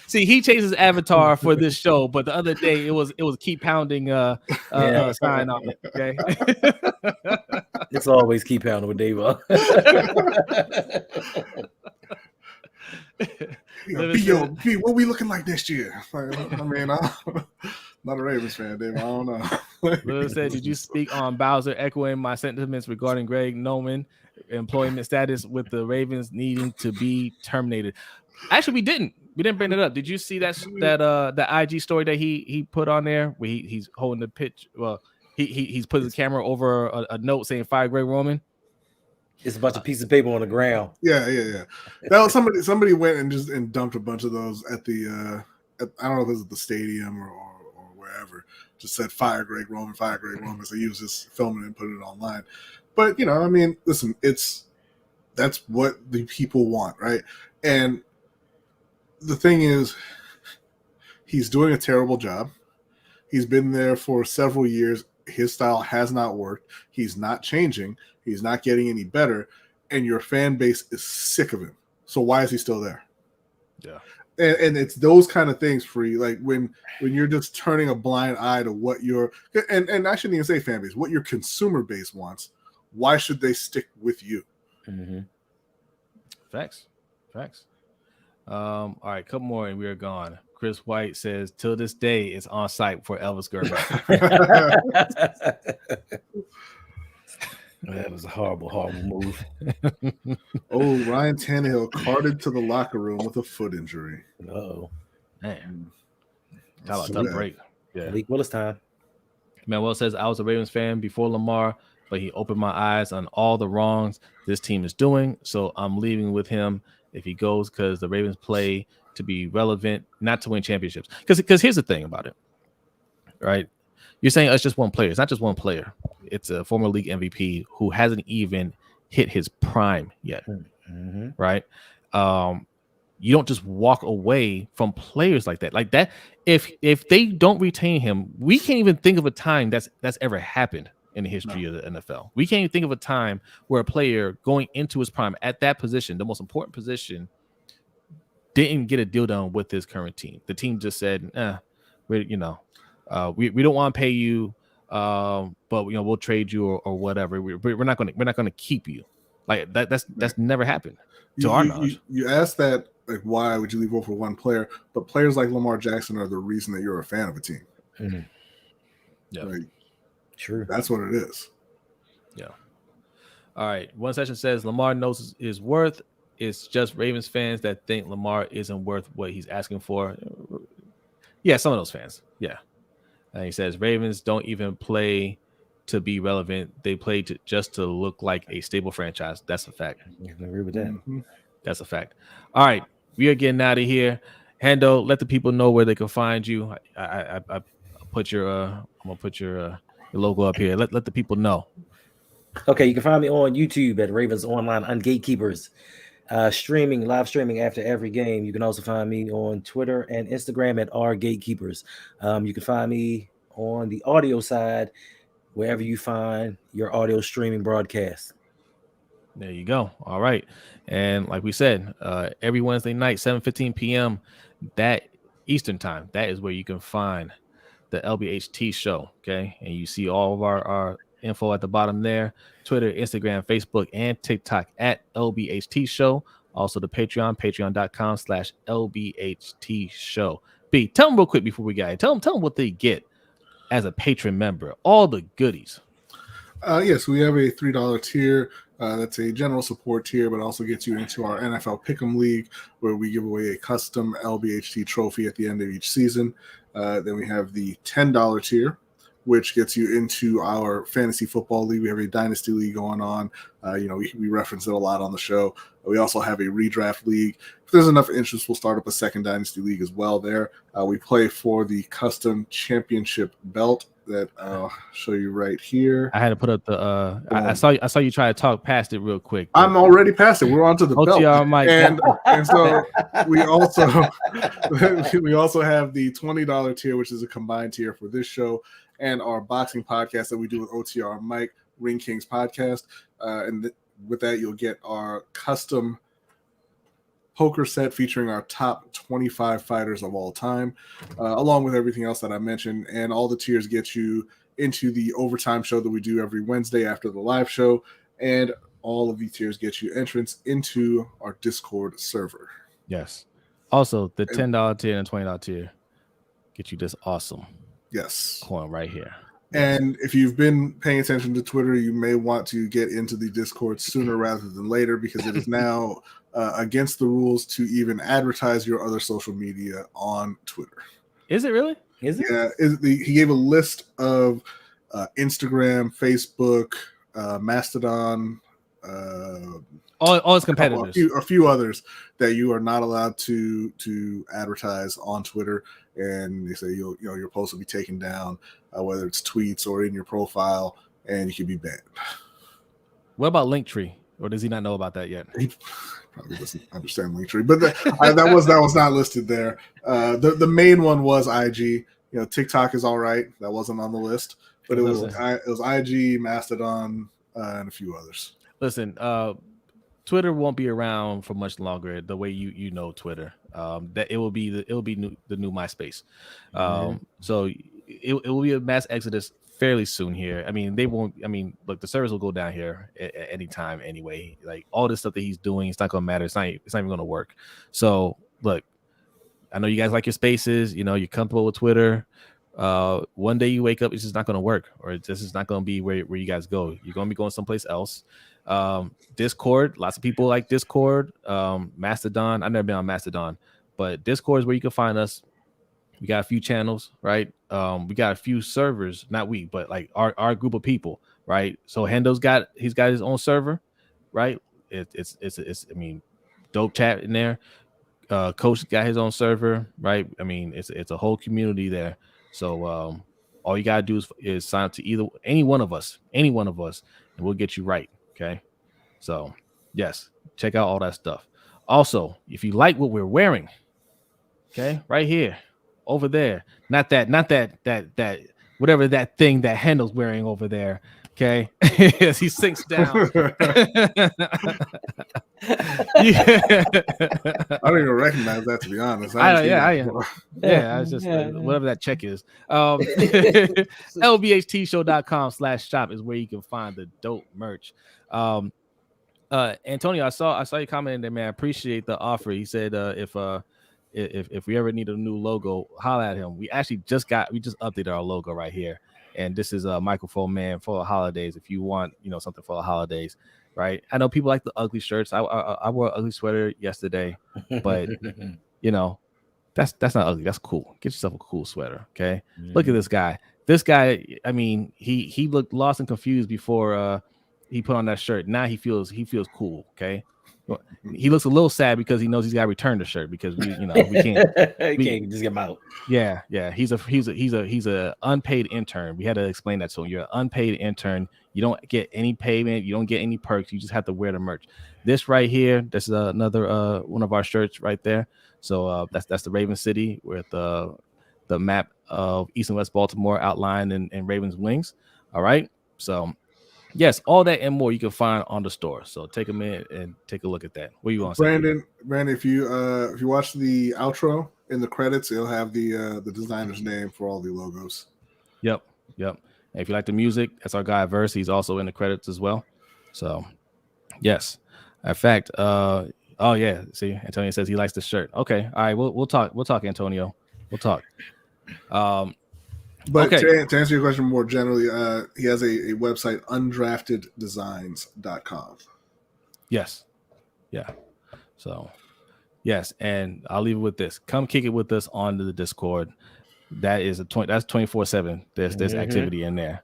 See, he changed his avatar for this show, but the other day it was keep pounding sign on it. Okay. It's always keep pounding with Davon. B, what we looking like next year? I mean, I'm not a Ravens fan, Dave. I don't know. Lil said, did you speak on Bowser echoing my sentiments regarding Greg Noman employment status with the Ravens needing to be terminated? Actually, we didn't bring it up. Did you see that IG story that he put on there where he's holding the pitch? Well, he's put his camera over a note saying fire Greg Roman. It's a bunch of pieces of paper on the ground. Yeah. That was somebody went and dumped a bunch of those at the I don't know if it was at the stadium or wherever. Just said fire Greg Roman. So he was just filming it and putting it online. But I mean, listen, that's what the people want, right? And the thing is, he's doing a terrible job. He's been there for several years. His style has not worked. He's not changing. He's not getting any better. And your fan base is sick of him. So why is he still there? Yeah. And it's those kind of things, Free. Like when you're just turning a blind eye to what your and I shouldn't even say fan base, what your consumer base wants. Why should they stick with you? Mm-hmm. Facts. All right, couple more and we're gone. Chris White says, till this day, it's on site for Elvis Gurr. That was a horrible move. Oh, Ryan Tannehill carted to the locker room with a foot injury. Uh-oh. Man. How about tough break? Yeah. Malik Willis time. Manuel says, I was a Ravens fan before Lamar, but he opened my eyes on all the wrongs this team is doing. So I'm leaving with him if he goes because the Ravens play to be relevant, not to win championships. Because here's the thing about it, right? You're saying it's just one player. It's not just one player. It's a former league MVP who hasn't even hit his prime yet, right? You don't just walk away from players like that. Like that, if they don't retain him, we can't even think of a time that's ever happened in the history of the NFL. We can't even think of a time where a player going into his prime at that position, the most important position, didn't get a deal done with his current team. The team just said, we don't want to pay you, but we'll trade you or whatever. We're not gonna keep you. Like that's never happened to our knowledge. You asked that, like, why would you leave over one player? But players like Lamar Jackson are the reason that you're a fan of a team. Yeah, like, true. That's what it is. Yeah. All right. One session says Lamar knows his worth. It's just Ravens fans that think Lamar isn't worth what he's asking for. Yeah, some of those fans. Yeah. And he says Ravens don't even play to be relevant. They play just to look like a stable franchise. That's a fact. I agree with that. That's a fact. All right. We are getting out of here. Hendo, let the people know where they can find you. I put your I'm gonna put your logo up here. Let the people know. Okay, you can find me on YouTube at Ravens Online Ungatekeepers. Live streaming after every game. You can also find me on Twitter and Instagram at rgatekeepers. You can find me on the audio side wherever you find your audio streaming broadcast. There you go. All right. And like we said, every Wednesday night, 7:15 p.m., that Eastern time, that is where you can find the LBHT show. Okay. And you see all of our info at the bottom there: Twitter, Instagram, Facebook, and TikTok at LBHT show. Also the patreon.com/LBHT show. B, tell them real quick before we get it. Tell them what they get as a patron member, all the goodies. Yes, we have a $3 tier. That's a general support tier, but also gets you into our NFL Pick'em League, where we give away a custom LBHT trophy at the end of each season. Then we have the $10 tier, which gets you into our fantasy football league. We have a dynasty league going on. We reference it a lot on the show. We also have a redraft league. If there's enough interest, we'll start up a second dynasty league as well there. We play for the custom championship belt that I'll show you right here. I had to put up the I saw you try to talk past it real quick. I'm already past it. We're on to the belt. Mike. And so we also have the $20 tier, which is a combined tier for this show and our boxing podcast that we do with OTR Mike, Ring Kings podcast. With that, you'll get our custom poker set featuring our top 25 fighters of all time, along with everything else that I mentioned. And all the tiers get you into the overtime show that we do every Wednesday after the live show. And all of the tiers get you entrance into our Discord server. Yes. Also, the $10 tier and $20 tier get you this awesome coin right here. And if you've been paying attention to Twitter, you may want to get into the Discord sooner rather than later, because it is now against the rules to even advertise your other social media on Twitter. Is it really? Is it? Yeah. He gave a list of Instagram, Facebook, Mastodon, all his competitors, a few others that you are not allowed to advertise on Twitter, and they say your post will be taken down, whether it's tweets or in your profile, and you can be banned. What about Linktree? Or does he not know about that yet? He probably doesn't understand Linktree, but that was not listed there. The main one was IG. TikTok is all right. That wasn't on the list, but it was IG, Mastodon, and a few others. Listen, Twitter won't be around for much longer. The way you know Twitter, that it will be the new MySpace. So it will be a mass exodus fairly soon here. I mean, look, the service will go down here at any time anyway. Like, all this stuff that he's doing, it's not going to matter. It's not even going to work. So look, I know you guys like your spaces. You're comfortable with Twitter. One day you wake up, it's just not going to work, or this is not going to be where you guys go. You're going to be going someplace else. Discord, lots of people like Discord. Mastodon, I've never been on Mastodon, but Discord is where you can find us. We got a few channels, right? We got a few servers, not we, but like our group of people, right? So Hendo's got his own server, right? It's dope chat in there. Coach got his own server, right? I mean, it's a whole community there. So all you gotta do is sign up to any one of us, and we'll get you right. Okay. So yes, check out all that stuff. Also, if you like what we're wearing, okay, right here, over there, not that whatever that thing that Handel's wearing over there. Okay, as he sinks down. I don't even recognize that, to be honest. I was just whatever that check is. LBHTShow.com/shop is where you can find the dope merch. Antonio, I saw you comment in there, man. I appreciate the offer. He said if we ever need a new logo, holla at him. We just updated our logo right here. And this is a microphone man for the holidays. If you want, something for the holidays, right? I know people like the ugly shirts. I wore an ugly sweater yesterday, but that's not ugly. That's cool. Get yourself a cool sweater, okay? Mm-hmm. Look at this guy. This guy, I mean, he looked lost and confused before he put on that shirt. Now he feels cool, okay? He looks a little sad because he knows he's got to return the shirt because we can't just get him out. Yeah. He's a unpaid intern. We had to explain that to him. You're an unpaid intern. You don't get any payment. You don't get any perks. You just have to wear the merch. This right here, this is another one of our shirts right there. So that's the Raven City with the map of East and West Baltimore outlined in Raven's wings. All right. So yes, all that and more you can find on the store. So take a minute and take a look at that. What are you going to say? Brandon, if you watch the outro in the credits, it'll have the designer's name for all the logos. Yep. And if you like the music, that's our guy Verse. He's also in the credits as well. So yes. In fact, oh yeah. See, Antonio says he likes the shirt. Okay. All right. We'll talk. We'll talk, Antonio. We'll talk. But okay. to answer your question more generally, he has a website, undrafteddesigns.com. Yes. Yeah. So, yes. And I'll leave it with this. Come kick it with us on the Discord. That's 24/7. There's activity in there.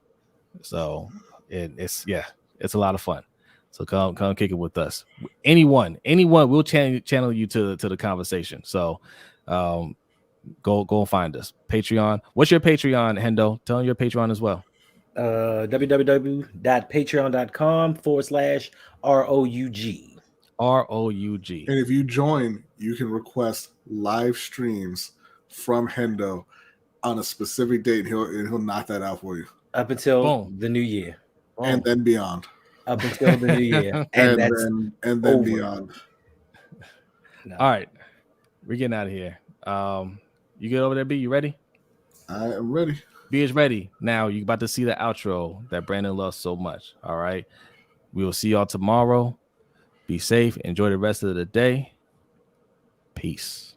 So it's a lot of fun. So come kick it with us. Anyone will channel you to the conversation. So go and find us. Patreon. What's your Patreon, Hendo? Tell them your Patreon as well. www.patreon.com/ROUG. ROUG. And if you join, you can request live streams from Hendo on a specific date. He'll knock that out for you. Up until the new year. And then beyond. Up until the new year. and then beyond. No. All right. We're getting out of here. You get over there, B? You ready? I am ready. B is ready. Now you're about to see the outro that Brandon loves so much. All right. We will see y'all tomorrow. Be safe. Enjoy the rest of the day. Peace.